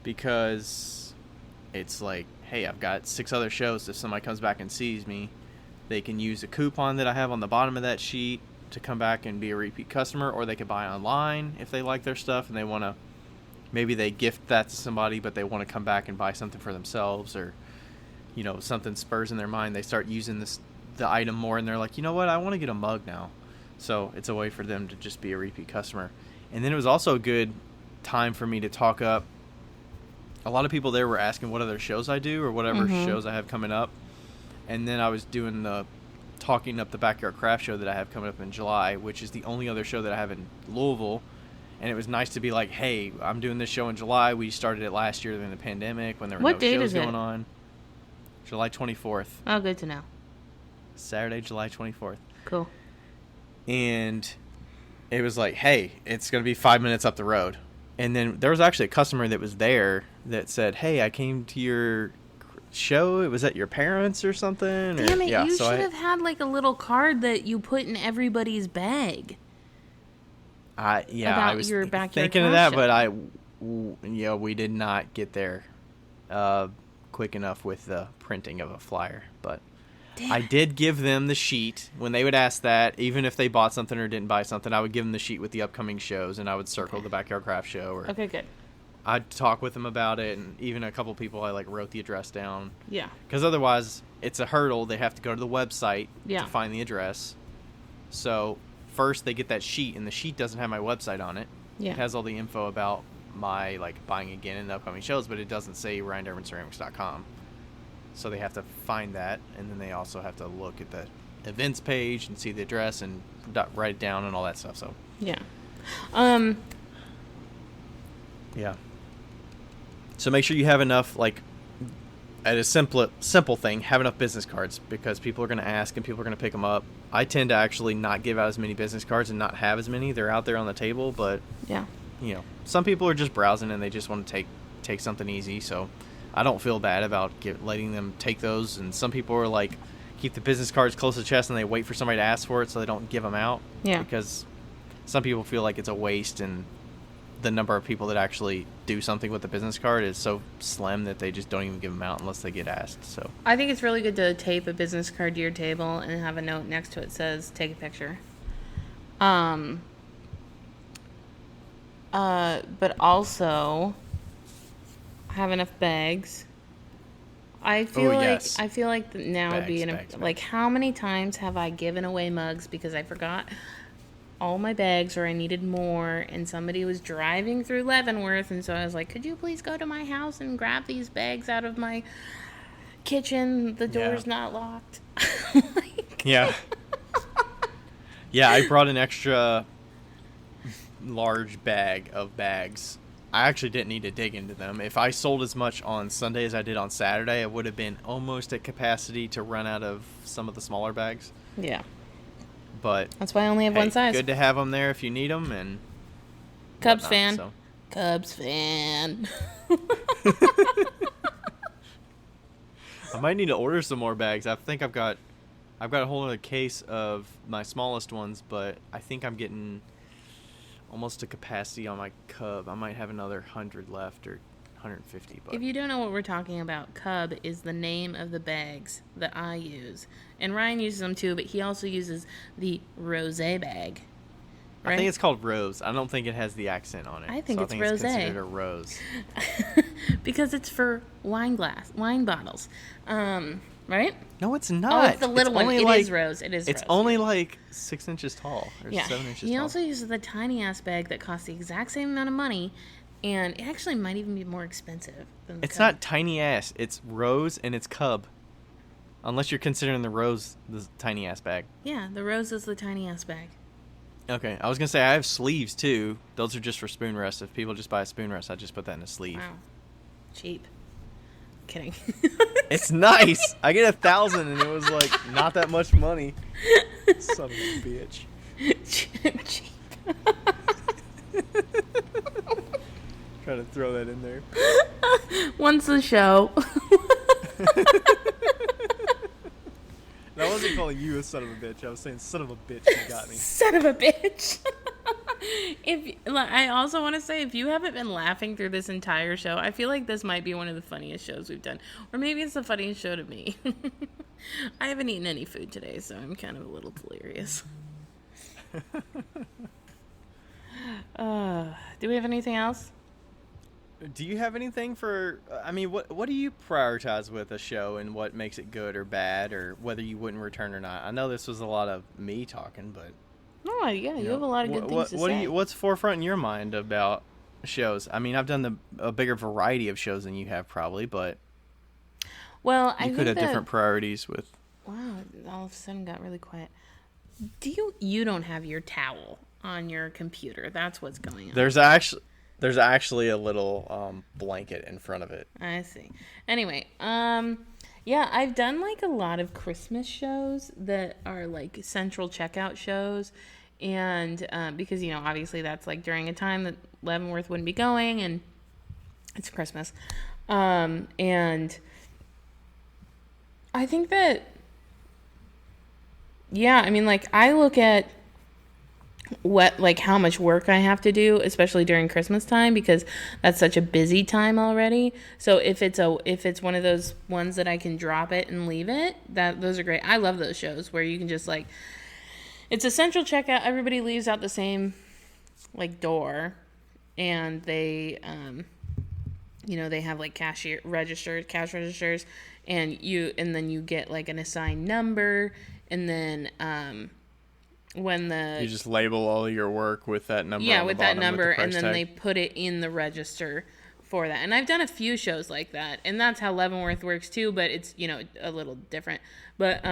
Speaker 2: because it's like, hey, I've got 6 other shows. If somebody comes back and sees me, they can use a coupon that I have on the bottom of that sheet to come back and be a repeat customer, or they could buy online if they like their stuff and they want to, maybe they gift that to somebody but they want to come back and buy something for themselves, or, you know, something spurs in their mind, they start using the item more and they're like, you know what, I want to get a mug now. So it's a way for them to just be a repeat customer. And then it was also a good time for me to talk up. A lot of people there were asking what other shows I do or whatever shows I have coming up. And then I was doing the talking up the Backyard Craft Show that I have coming up in July, which is the only other show that I have in Louisville. And it was nice to be like, hey, I'm doing this show in July. We started it last year during the pandemic when there were no shows going on. July 24th.
Speaker 1: Oh, good to know.
Speaker 2: Saturday, July 24th.
Speaker 1: Cool.
Speaker 2: And it was like, hey, it's going to be 5 minutes up the road. And then there was actually a customer that was there that said, hey, I came to your show. It was at your parents' or something.
Speaker 1: Damn it, you should have had like a little card that you put in everybody's bag.
Speaker 2: I was
Speaker 1: your backyard
Speaker 2: thinking of that, but we did not get there quick enough with the printing of a flyer. But I did give them the sheet when they would ask that, even if they bought something or didn't buy something. I would give them the sheet with the upcoming shows, and I would circle the Backyard Craft Show.
Speaker 1: Okay, good.
Speaker 2: I'd talk with them about it, and even a couple people I wrote the address down.
Speaker 1: Yeah.
Speaker 2: Because otherwise, it's a hurdle. They have to go to the website
Speaker 1: to
Speaker 2: find the address. So first they get that sheet, and the sheet doesn't have my website on it.
Speaker 1: Yeah.
Speaker 2: It has all the info about my buying again in the upcoming shows, but it doesn't say RyanDurbanCeramics.com. So they have to find that, and then they also have to look at the events page and see the address and write it down and all that stuff. So
Speaker 1: yeah.
Speaker 2: Yeah. So make sure you have enough at a simple thing, have enough business cards, because people are going to ask and people are going to pick them up. I tend to actually not give out as many business cards and not have as many. They're out there on the table, but
Speaker 1: Yeah.
Speaker 2: some people are just browsing and they just want to take something easy. So I don't feel bad about letting them take those. And some people are like, keep the business cards close to the chest and they wait for somebody to ask for it so they don't give them out.
Speaker 1: Yeah.
Speaker 2: Because some people feel like it's a waste, and the number of people that actually do something with the business card is so slim that they just don't even give them out unless they get asked. So
Speaker 1: I think it's really good to tape a business card to your table and have a note next to it that says, take a picture. But also have enough bags. I feel
Speaker 2: yes.
Speaker 1: like now would be
Speaker 2: Bags.
Speaker 1: like, how many times have I given away mugs because I forgot all my bags or I needed more, and somebody was driving through Leavenworth, and so I was like, could you please go to my house and grab these bags out of my kitchen? The door's not locked.
Speaker 2: Yeah. Yeah, I brought an extra large bag of bags. I actually didn't need to dig into them. If I sold as much on Sunday as I did on Saturday, I would have been almost at capacity to run out of some of the smaller bags.
Speaker 1: Yeah.
Speaker 2: But
Speaker 1: that's why I only have one size.
Speaker 2: Good to have them there if you need them. And
Speaker 1: Cubs
Speaker 2: whatnot,
Speaker 1: fan.
Speaker 2: So.
Speaker 1: Cubs fan.
Speaker 2: I might need to order some more bags. I think I've got a whole other case of my smallest ones, but I think I'm getting almost to capacity on my Cub. I might have another 100 left or 150. But
Speaker 1: if you don't know what we're talking about, Cub is the name of the bags that I use. And Ryan uses them too, but he also uses the rosé bag. Right?
Speaker 2: I think it's called Rose. I don't think it has the accent on it.
Speaker 1: I think it's
Speaker 2: It's
Speaker 1: rosé.
Speaker 2: considered a rose.
Speaker 1: Because it's for wine bottles. Right?
Speaker 2: No, it's not.
Speaker 1: Oh, it's the little one. It is rose. It is
Speaker 2: It's
Speaker 1: rose.
Speaker 2: only like 6 inches tall or
Speaker 1: Yeah.
Speaker 2: 7 inches
Speaker 1: He
Speaker 2: tall.
Speaker 1: also uses the tiny ass bag that costs the exact same amount of money, and it actually might even be more expensive than the
Speaker 2: It's
Speaker 1: Cub.
Speaker 2: not tiny ass. It's Rose and it's Cub. Unless you're considering the Rose the tiny ass bag.
Speaker 1: Yeah, the rose is the tiny ass bag.
Speaker 2: Okay, I was gonna say I have sleeves too. Those are just for spoon rest. If people just buy a spoon rest, I just put that in a sleeve.
Speaker 1: Wow. Cheap. Kidding.
Speaker 2: It's nice. I get 1,000 and it was like not that much money. Son of a bitch.
Speaker 1: Cheap.
Speaker 2: Try to throw that in there.
Speaker 1: Once the show.
Speaker 2: And I wasn't calling you a son of a bitch. I was saying son of a bitch, you got me.
Speaker 1: Son of a bitch. I also want to say, if you haven't been laughing through this entire show, I feel like this might be one of the funniest shows we've done. Or maybe it's the funniest show to me. I haven't eaten any food today, so I'm kind of a little delirious. Do we have anything else?
Speaker 2: Do you have anything for? I mean, what do you prioritize with a show, and what makes it good or bad, or whether you wouldn't return or not? I know this was a lot of me talking, but
Speaker 1: Oh yeah, you have a lot of good things to say.
Speaker 2: What's forefront in your mind about shows? I mean, I've done a bigger variety of shows than you have probably, but
Speaker 1: well, I
Speaker 2: you could
Speaker 1: think
Speaker 2: have different priorities with.
Speaker 1: Wow, all of a sudden got really quiet. You don't have your towel on your computer? That's what's going on.
Speaker 2: There's actually a little blanket in front of it.
Speaker 1: I see. Anyway, yeah, I've done like a lot of Christmas shows that are like central checkout shows, and because obviously that's like during a time that Leavenworth wouldn't be going, and it's Christmas, and I think that I mean, like, I look at how much work I have to do, especially during Christmas time, because that's such a busy time already. So if it's one of those ones that I can drop it and leave it, those are great. I love those shows where you can just like, it's a central checkout. Everybody leaves out the same like door, and they they have like cash registers, and then you get like an assigned number, and then when you
Speaker 2: just label all your work with that number.
Speaker 1: Yeah,
Speaker 2: on
Speaker 1: with
Speaker 2: the
Speaker 1: that
Speaker 2: bottom
Speaker 1: number,
Speaker 2: with the
Speaker 1: and
Speaker 2: price
Speaker 1: then
Speaker 2: tag.
Speaker 1: they put it in the register for that. And I've done a few shows like that, and that's how Leavenworth works too, but it's a little different. But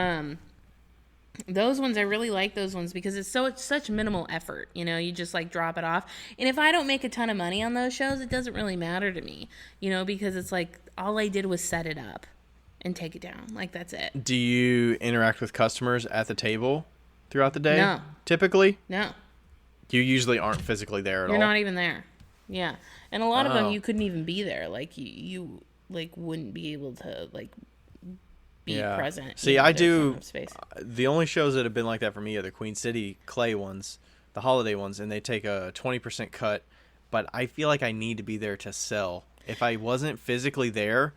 Speaker 1: those ones, I really like those ones because it's such minimal effort. You just like drop it off. And if I don't make a ton of money on those shows, it doesn't really matter to me, because it's like all I did was set it up. and take it down. Like, that's it.
Speaker 2: Do you interact with customers at the table throughout the day?
Speaker 1: No.
Speaker 2: Typically?
Speaker 1: No.
Speaker 2: You usually aren't physically there at all?
Speaker 1: You're not even there. Yeah. And a lot of them,
Speaker 2: Oh.
Speaker 1: you couldn't even be there. Like, you like, wouldn't be able to, like, be present.
Speaker 2: See, I do.
Speaker 1: Space.
Speaker 2: The only shows that have been like that for me are the Queen City Clay ones, the holiday ones, and they take a 20% cut. But I feel like I need to be there to sell. If I wasn't physically there,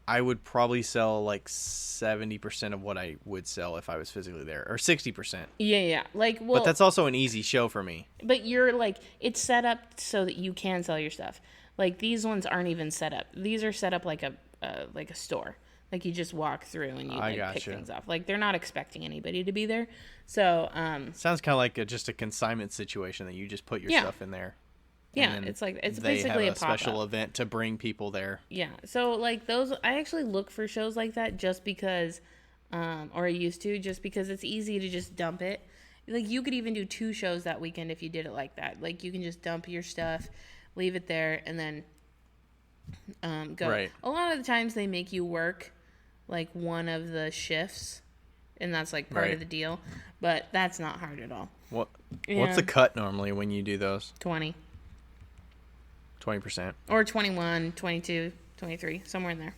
Speaker 2: I would probably sell like 70% of what I would sell if I was physically there, or 60%.
Speaker 1: Yeah. Like, well,
Speaker 2: But that's also an easy show for me.
Speaker 1: But you're like, it's set up so that you can sell your stuff. Like, these ones aren't even set up. These are set up like a store. Like, you just walk through and you pick things off. Like, they're not expecting anybody to be there. So
Speaker 2: sounds kind of like just a consignment situation that you just put your stuff in there.
Speaker 1: Yeah, it's like, it's basically a pop-up.
Speaker 2: Special event to bring people there.
Speaker 1: Yeah, so like those, I actually look for shows like that just because, or I used to, just because it's easy to just dump it. Like, you could even do 2 shows that weekend if you did it like that. Like, you can just dump your stuff, leave it there, and then go.
Speaker 2: Right.
Speaker 1: A lot of the times they make you work like one of the shifts, and that's like part of the deal. But that's not hard at all.
Speaker 2: What's the cut normally when you do those?
Speaker 1: 20.
Speaker 2: 20%.
Speaker 1: Or 21, 22, 23, somewhere in there.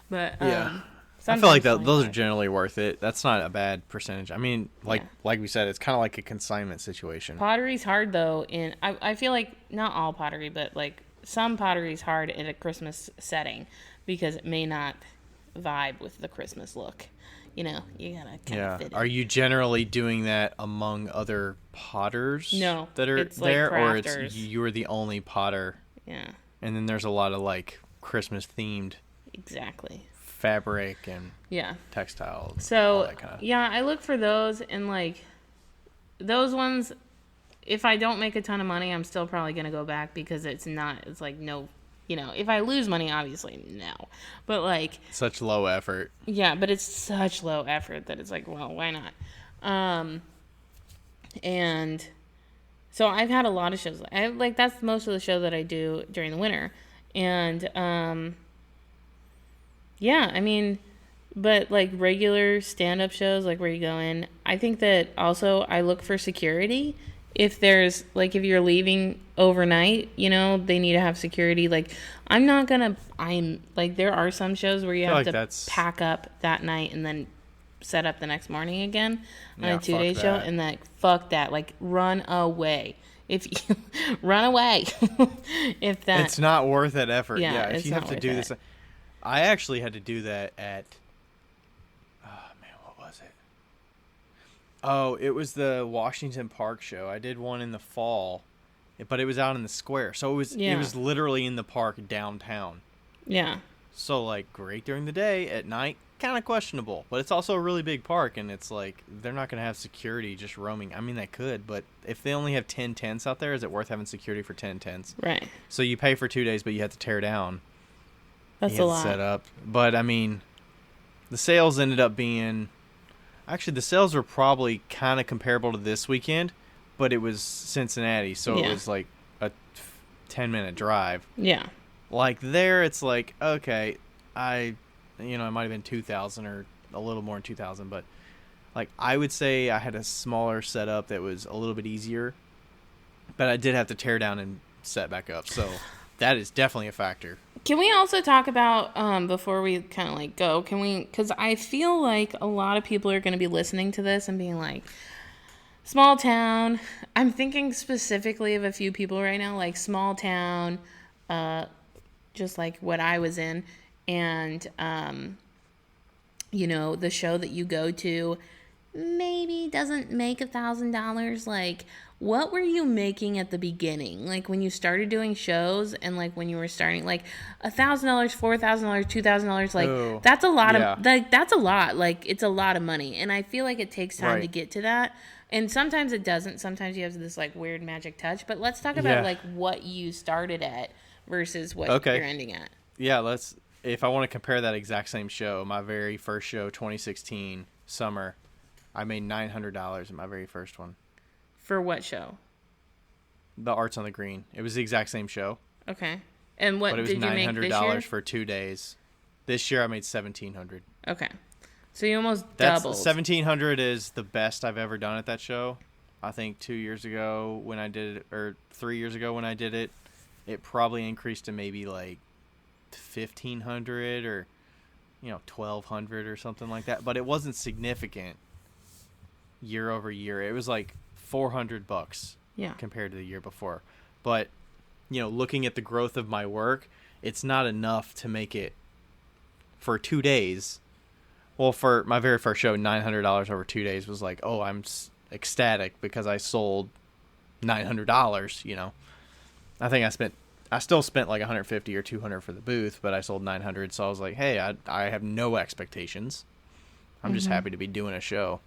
Speaker 1: But
Speaker 2: yeah. I feel like those are generally worth it. That's not a bad percentage. I mean, like we said, it's kind of like a consignment situation.
Speaker 1: Pottery's hard, though. I feel like not all pottery, but like some pottery's hard in a Christmas setting because it may not vibe with the Christmas look. You know, you gotta kind of fit it.
Speaker 2: Are you generally doing that among other potters?
Speaker 1: No,
Speaker 2: that are
Speaker 1: it's
Speaker 2: there,
Speaker 1: like
Speaker 2: or it's you're the only potter?
Speaker 1: Yeah.
Speaker 2: And then there's a lot of like Christmas themed.
Speaker 1: Exactly.
Speaker 2: Fabric and textiles.
Speaker 1: So
Speaker 2: all that kind of...
Speaker 1: I look for those, and like those ones. If I don't make a ton of money, I'm still probably gonna go back because it's like no. You know, if I lose money, obviously, no. But, like...
Speaker 2: Such low effort.
Speaker 1: Yeah, but it's such low effort that it's like, well, why not? And so I've had a lot of shows. That's most of the show that I do during the winter. And, I mean... But, like, regular stand-up shows, like, where you go in, I think that also I look for security. If there's, like, if you're leaving overnight, you know, they need to have security. Like, there are some shows where you have to pack up that night and then set up the next morning again on a 2-day show. And, like, fuck that. Like, run away. If you run away. If that.
Speaker 2: It's not worth that effort.
Speaker 1: Yeah,
Speaker 2: if you have to do this. I actually had to do that at, oh, it was the Washington Park show. I did one in the fall, but it was out in the square. So it was literally in the park downtown. Yeah. So, like, great during the day. At night, kind of questionable. But it's also a really big park, and it's like they're not going to have security just roaming. I mean, they could, but if they only have 10 tents out there, is it worth having security for 10 tents? Right. So you pay for 2 days, but you have to tear down.
Speaker 1: That's a lot.
Speaker 2: Set up. But, I mean, the sales ended up being... Actually, the sales were probably kind of comparable to this weekend, but it was Cincinnati, so it was like a 10-minute drive. Yeah. Like there, it's like, okay, it might have been 2,000 or a little more than 2,000, but like I would say I had a smaller setup that was a little bit easier, but I did have to tear down and set back up, so that is definitely a factor.
Speaker 1: Can we also talk about, before we kind of like go, because I feel like a lot of people are going to be listening to this and being like, small town. I'm thinking specifically of a few people right now, like small town, just like what I was in. And, the show that you go to maybe doesn't make $1,000. Like, what were you making at the beginning? Like, when you started doing shows and, like, when you were starting, like, $1,000, $4,000, $2,000, like, that's a lot of, like, that's a lot. Like, it's a lot of money. And I feel like it takes time to get to that. And sometimes it doesn't. Sometimes you have this, like, weird magic touch. But let's talk about, like, what you started at versus what you're ending at.
Speaker 2: Yeah, if I want to compare that exact same show, my very first show, 2016, summer, I made $900 in my very first one.
Speaker 1: For what show?
Speaker 2: The Arts on the Green. It was the exact same show.
Speaker 1: Okay. And what did you make this year?
Speaker 2: But it was $900 for 2 days. This year I made 1,700.
Speaker 1: Okay. So you almost
Speaker 2: That's
Speaker 1: doubled.
Speaker 2: 1,700 is the best I've ever done at that show. I think 2 years ago when I did it, or 3 years ago when I did it, it probably increased to maybe like 1,500 or 1,200 or something like that. But it wasn't significant year over year. It was like $400 compared to the year before. But looking at the growth of my work, it's not enough to make it for 2 days. Well, for my very first show, $900 over 2 days was like, oh, I'm ecstatic because I sold $900. I think I still spent like 150 or 200 for the booth, but I sold 900. So I was like, hey, I have no expectations. I'm just happy to be doing a show.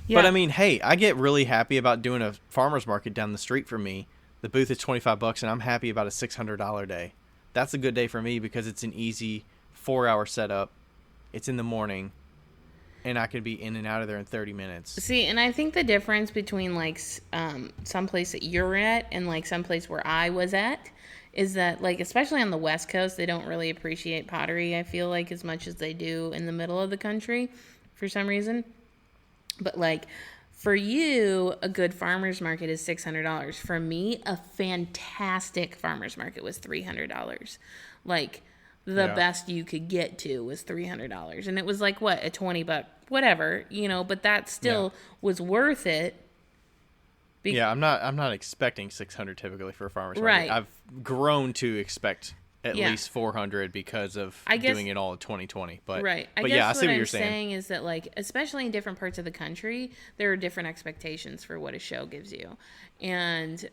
Speaker 2: Yeah. But I mean, hey, I get really happy about doing a farmer's market down the street from me. The booth is $25 and I'm happy about a $600 day. That's a good day for me because it's an easy 4-hour setup. It's in the morning, and I could be in and out of there in 30 minutes.
Speaker 1: See, and I think the difference between like some place that you're at and like some place where I was at is that, like, especially on the West Coast, they don't really appreciate pottery, I feel like, as much as they do in the middle of the country for some reason. But like for you, a good farmer's market is $600. For me, a fantastic farmer's market was $300. Like, the best you could get to was $300, and it was like what, a $20 whatever, but that still was worth it.
Speaker 2: I'm not expecting 600 typically for a farmer's market. I've grown to expect at least 400 because of doing it all in 2020. But
Speaker 1: I
Speaker 2: but
Speaker 1: guess
Speaker 2: I see what you're
Speaker 1: saying is that, like, especially in different parts of the country, there are different expectations for what a show gives you, and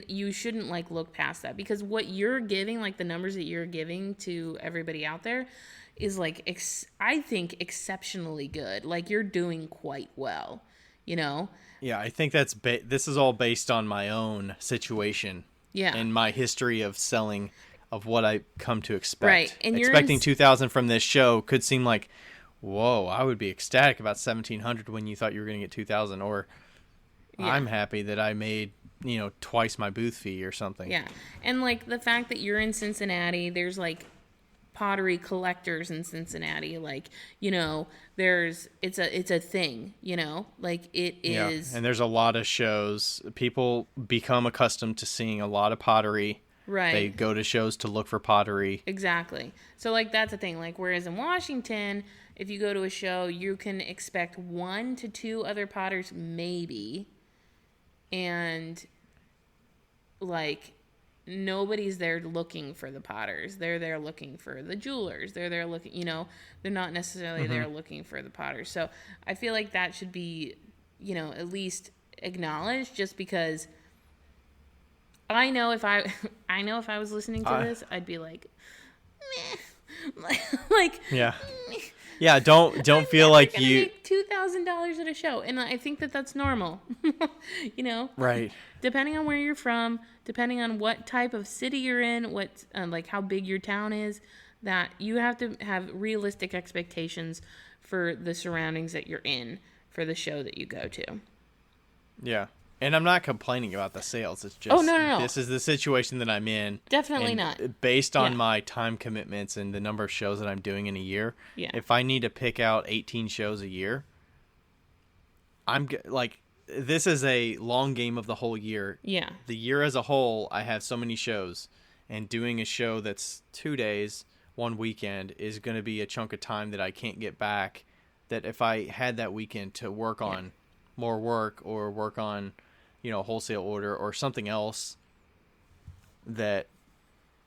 Speaker 1: you shouldn't like look past that, because what you're giving, like the numbers that you're giving to everybody out there, is like I think exceptionally good. Like, you're doing quite well,
Speaker 2: Yeah, I think this is all based on my own situation. Yeah. And my history of selling, of what I come to expect. Right. And expecting 2,000 from this show could seem like, whoa, I would be ecstatic about 1,700 when you thought you were going to get 2,000, or I'm happy that I made twice my booth fee or something. Yeah. And
Speaker 1: like the fact that you're in Cincinnati, there's like pottery collectors in Cincinnati, like, it's a thing, like it is.
Speaker 2: And there's a lot of shows. People become accustomed to seeing a lot of pottery. Right. They go to shows to look for pottery.
Speaker 1: Exactly. So like that's the thing. Like, whereas in Washington, if you go to a show, you can expect 1 to 2 other potters maybe. And like, nobody's there looking for the potters. They're there looking for the jewelers. They're there looking, they're not necessarily there looking for the potters. So I feel like that should be, at least acknowledged, just because I know if I was listening to this, I'd be like, meh. like,
Speaker 2: yeah. Yeah, don't feel like you
Speaker 1: make $2,000 at a show, and I think that that's normal. Right. Depending on where you're from, depending on what type of city you're in, what like how big your town is, that you have to have realistic expectations for the surroundings that you're in for the show that you go to.
Speaker 2: Yeah. And I'm not complaining about the sales. It's just,
Speaker 1: no.
Speaker 2: This is the situation that I'm in.
Speaker 1: Definitely not.
Speaker 2: Based on my time commitments and the number of shows that I'm doing in a year, if I need to pick out 18 shows a year, I'm like, this is a long game of the whole year. Yeah. The year as a whole, I have so many shows, and doing a show that's 2 days, 1 weekend is going to be a chunk of time that I can't get back. That if I had that weekend to work on more work, or work on, wholesale order or something else that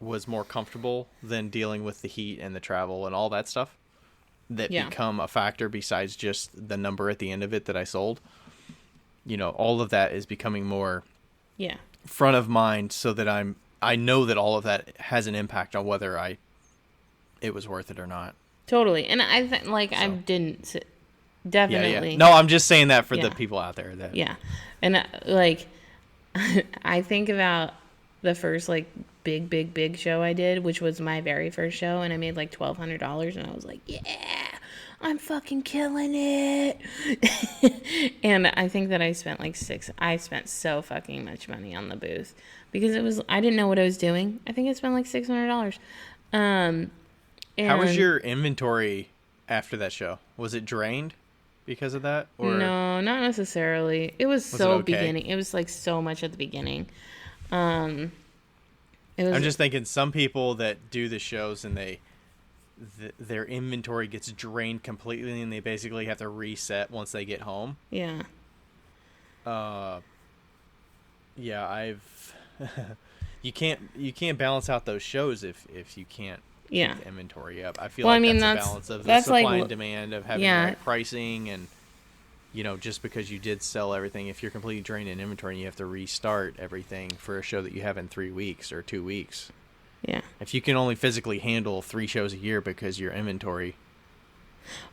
Speaker 2: was more comfortable than dealing with the heat and the travel and all that stuff that become a factor besides just the number at the end of it that I sold. All of that is becoming more front of mind, so that I know that all of that has an impact on whether it was worth it or not.
Speaker 1: Totally. And I think I didn't definitely.
Speaker 2: Yeah. No, I'm just saying that for the people out there that.
Speaker 1: Yeah. And like, I think about the first like big show I did, which was my very first show, and I made like $1,200, and I was like, yeah, I'm fucking killing it. And I think that I spent so fucking much money on the booth, because I didn't know what I was doing. I think I spent like $600. And
Speaker 2: How was your inventory after that show? Was it drained because of that? Or
Speaker 1: No, not necessarily. It was
Speaker 2: it
Speaker 1: so
Speaker 2: okay?
Speaker 1: beginning. It was like so much at the beginning. It was.
Speaker 2: I'm just thinking some people that do the shows and their inventory gets drained completely and they basically have to reset once they get home.
Speaker 1: Yeah.
Speaker 2: Yeah, I've you can't balance out those shows if you can't
Speaker 1: Yeah.
Speaker 2: keep the inventory up. I feel
Speaker 1: Well,
Speaker 2: like
Speaker 1: I mean,
Speaker 2: that's a
Speaker 1: that's-
Speaker 2: balance of the
Speaker 1: that's
Speaker 2: supply
Speaker 1: like-
Speaker 2: and demand of having
Speaker 1: Yeah.
Speaker 2: the right pricing and just because you did sell everything, if you're completely drained in inventory and you have to restart everything for a show that you have in 3 weeks or 2 weeks.
Speaker 1: Yeah.
Speaker 2: If you can only physically handle 3 shows a year because your inventory.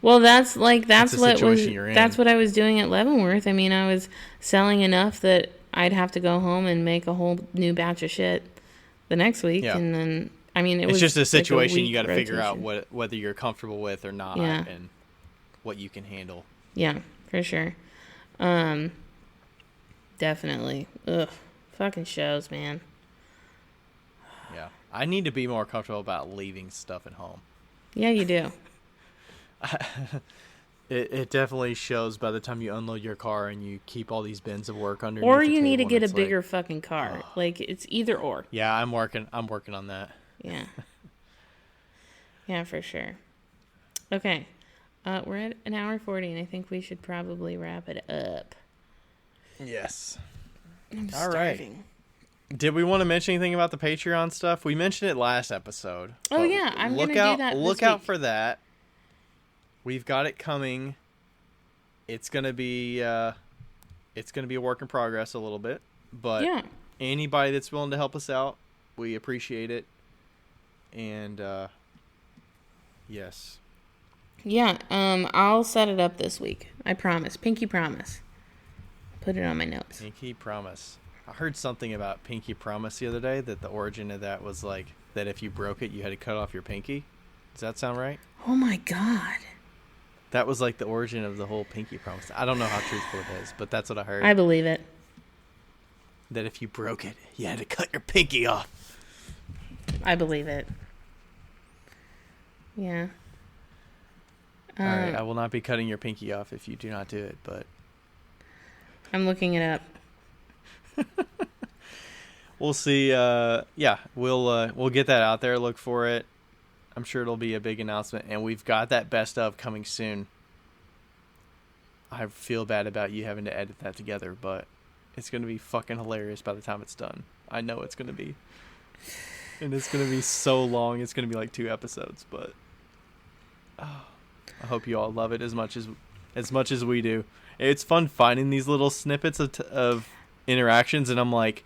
Speaker 1: Well, that's
Speaker 2: the
Speaker 1: what was.
Speaker 2: situation you're in.
Speaker 1: That's what I was doing at Leavenworth. I mean, I was selling enough that I'd have to go home and make a whole new batch of shit the next week,
Speaker 2: Yeah.
Speaker 1: and then I mean, it
Speaker 2: It's
Speaker 1: was
Speaker 2: just a
Speaker 1: like
Speaker 2: situation
Speaker 1: week
Speaker 2: you got to figure out
Speaker 1: rotation.
Speaker 2: whether you're comfortable with or not
Speaker 1: Yeah.
Speaker 2: and what you can handle.
Speaker 1: Yeah, for sure. Definitely. Ugh, fucking shows, man.
Speaker 2: Yeah. I need to be more comfortable about leaving stuff at home.
Speaker 1: Yeah, you do.
Speaker 2: It definitely shows by the time you unload your car and you keep all these bins of work underneath
Speaker 1: Or
Speaker 2: the
Speaker 1: you need to
Speaker 2: table,
Speaker 1: get
Speaker 2: and
Speaker 1: a
Speaker 2: it's
Speaker 1: bigger
Speaker 2: like,
Speaker 1: fucking car. Like, it's either or.
Speaker 2: yeah, I'm working on that.
Speaker 1: Yeah. Yeah, for sure. Okay. We're at an hour 40, and I think we should probably wrap it up.
Speaker 2: Yes.
Speaker 1: I'm
Speaker 2: All right.
Speaker 1: starving.
Speaker 2: Did we want to mention anything about the Patreon stuff? We mentioned it last episode.
Speaker 1: Oh,
Speaker 2: but
Speaker 1: yeah, I'm
Speaker 2: look
Speaker 1: gonna do
Speaker 2: out,
Speaker 1: that this
Speaker 2: Look out
Speaker 1: week.
Speaker 2: for that. We've got it coming. It's gonna be a work in progress a little bit, but
Speaker 1: Yeah.
Speaker 2: anybody that's willing to help us out, we appreciate it. And yes,
Speaker 1: Yeah, I'll set it up this week. I promise. Pinky promise. Put it on my notes.
Speaker 2: Pinky Promise. I heard something about Pinky Promise the other day, that the origin of that was like that if you broke it, you had to cut off your pinky. Does that sound right?
Speaker 1: Oh my god.
Speaker 2: That was like the origin of the whole Pinky Promise. I don't know how truthful it is, but that's what I heard.
Speaker 1: I believe it.
Speaker 2: That if you broke it, you had to cut your pinky off.
Speaker 1: I believe it. Yeah.
Speaker 2: All right, I will not be cutting your pinky off if you do not do it, but
Speaker 1: I'm looking it up.
Speaker 2: we'll see. Yeah, we'll get that out there. Look for it. I'm sure it'll be a big announcement, and we've got that best of coming soon. I feel bad about you having to edit that together, but it's going to be fucking hilarious by the time it's done. I know it's going to be. And it's going to be so long. It's going to be like 2 episodes, but I hope you all love it as much as we do. It's fun finding these little snippets of interactions, and I'm like,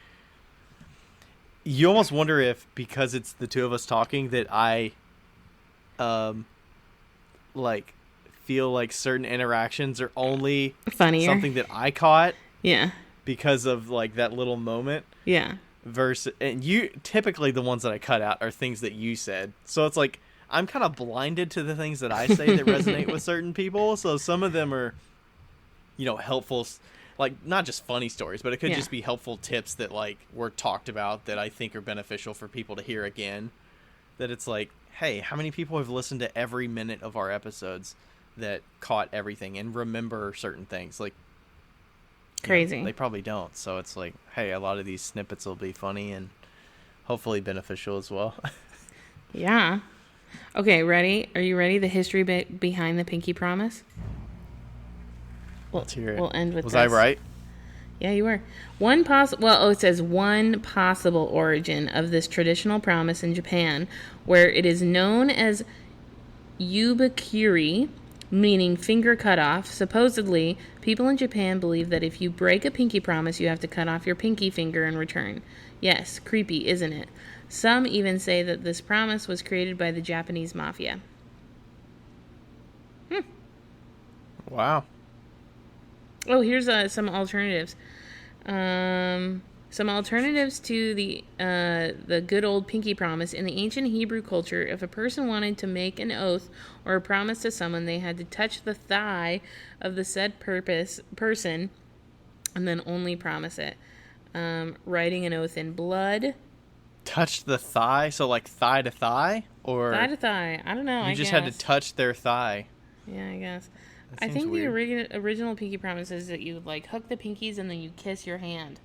Speaker 2: you almost wonder if, because it's the two of us talking, that I like feel like certain interactions are only
Speaker 1: Funnier.
Speaker 2: something that I caught
Speaker 1: Yeah.
Speaker 2: because of like that little moment,
Speaker 1: Yeah.
Speaker 2: versus, and you typically the ones that I cut out are things that you said, so it's like I'm kind of blinded to the things that I say that resonate with certain people. So some of them are, helpful, like not just funny stories, but it could
Speaker 1: Yeah.
Speaker 2: just be helpful tips that like were talked about that I think are beneficial for people to hear again. That it's like, hey, how many people have listened to every minute of our episodes that caught everything and remember certain things? Like,
Speaker 1: Crazy.
Speaker 2: they probably don't. So it's like, hey, a lot of these snippets will be funny and hopefully beneficial as well.
Speaker 1: Yeah. Okay, ready? Are you ready? The history behind the Pinky Promise?
Speaker 2: Let's hear it.
Speaker 1: We'll end with
Speaker 2: Was
Speaker 1: this.
Speaker 2: I right?
Speaker 1: Yeah, you were. It says one possible origin of this traditional promise in Japan, where it is known as yubakiri, meaning finger cut off. Supposedly, people in Japan believe that if you break a pinky promise, you have to cut off your pinky finger in return. Yes, creepy, isn't it? Some even say that this promise was created by the Japanese mafia.
Speaker 2: Wow.
Speaker 1: Oh, here's some alternatives. Some alternatives to the good old pinky promise. In the ancient Hebrew culture, if a person wanted to make an oath or a promise to someone, they had to touch the thigh of the said person and then only promise it. Writing an oath in blood
Speaker 2: touched the thigh, so like thigh to thigh, or
Speaker 1: Thigh to thigh. I don't know.
Speaker 2: you just had to touch their thigh.
Speaker 1: Yeah, I guess.
Speaker 2: That
Speaker 1: I
Speaker 2: seems
Speaker 1: think
Speaker 2: weird.
Speaker 1: the original Pinky Promise is that you like hook the pinkies and then you kiss your hand.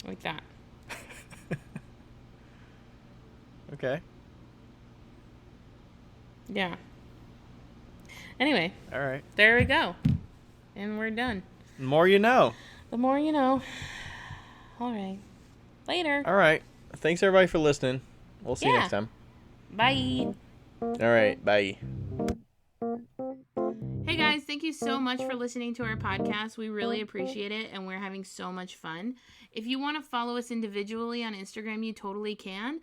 Speaker 1: Like that.
Speaker 2: Okay.
Speaker 1: Yeah. Anyway,
Speaker 2: All right.
Speaker 1: there we go. And we're done.
Speaker 2: The more you know.
Speaker 1: The more you know. All right. Later.
Speaker 2: All right. Thanks everybody for listening. We'll see you
Speaker 1: Yeah.
Speaker 2: next time.
Speaker 1: Bye.
Speaker 2: All right. Bye.
Speaker 1: Hey guys, thank you so much for listening to our podcast. We really appreciate it and we're having so much fun. If you want to follow us individually on Instagram, you totally can.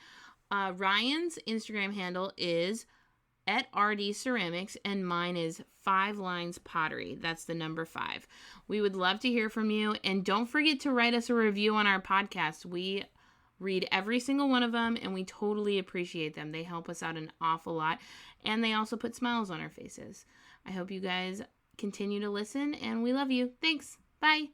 Speaker 1: Ryan's Instagram handle is @RDCeramics and mine is 5 Lines Pottery. That's the number 5. We would love to hear from you, and don't forget to write us a review on our podcast. We read every single one of them and we totally appreciate them. They help us out an awful lot and they also put smiles on our faces. I hope you guys continue to listen and we love you. Thanks. Bye.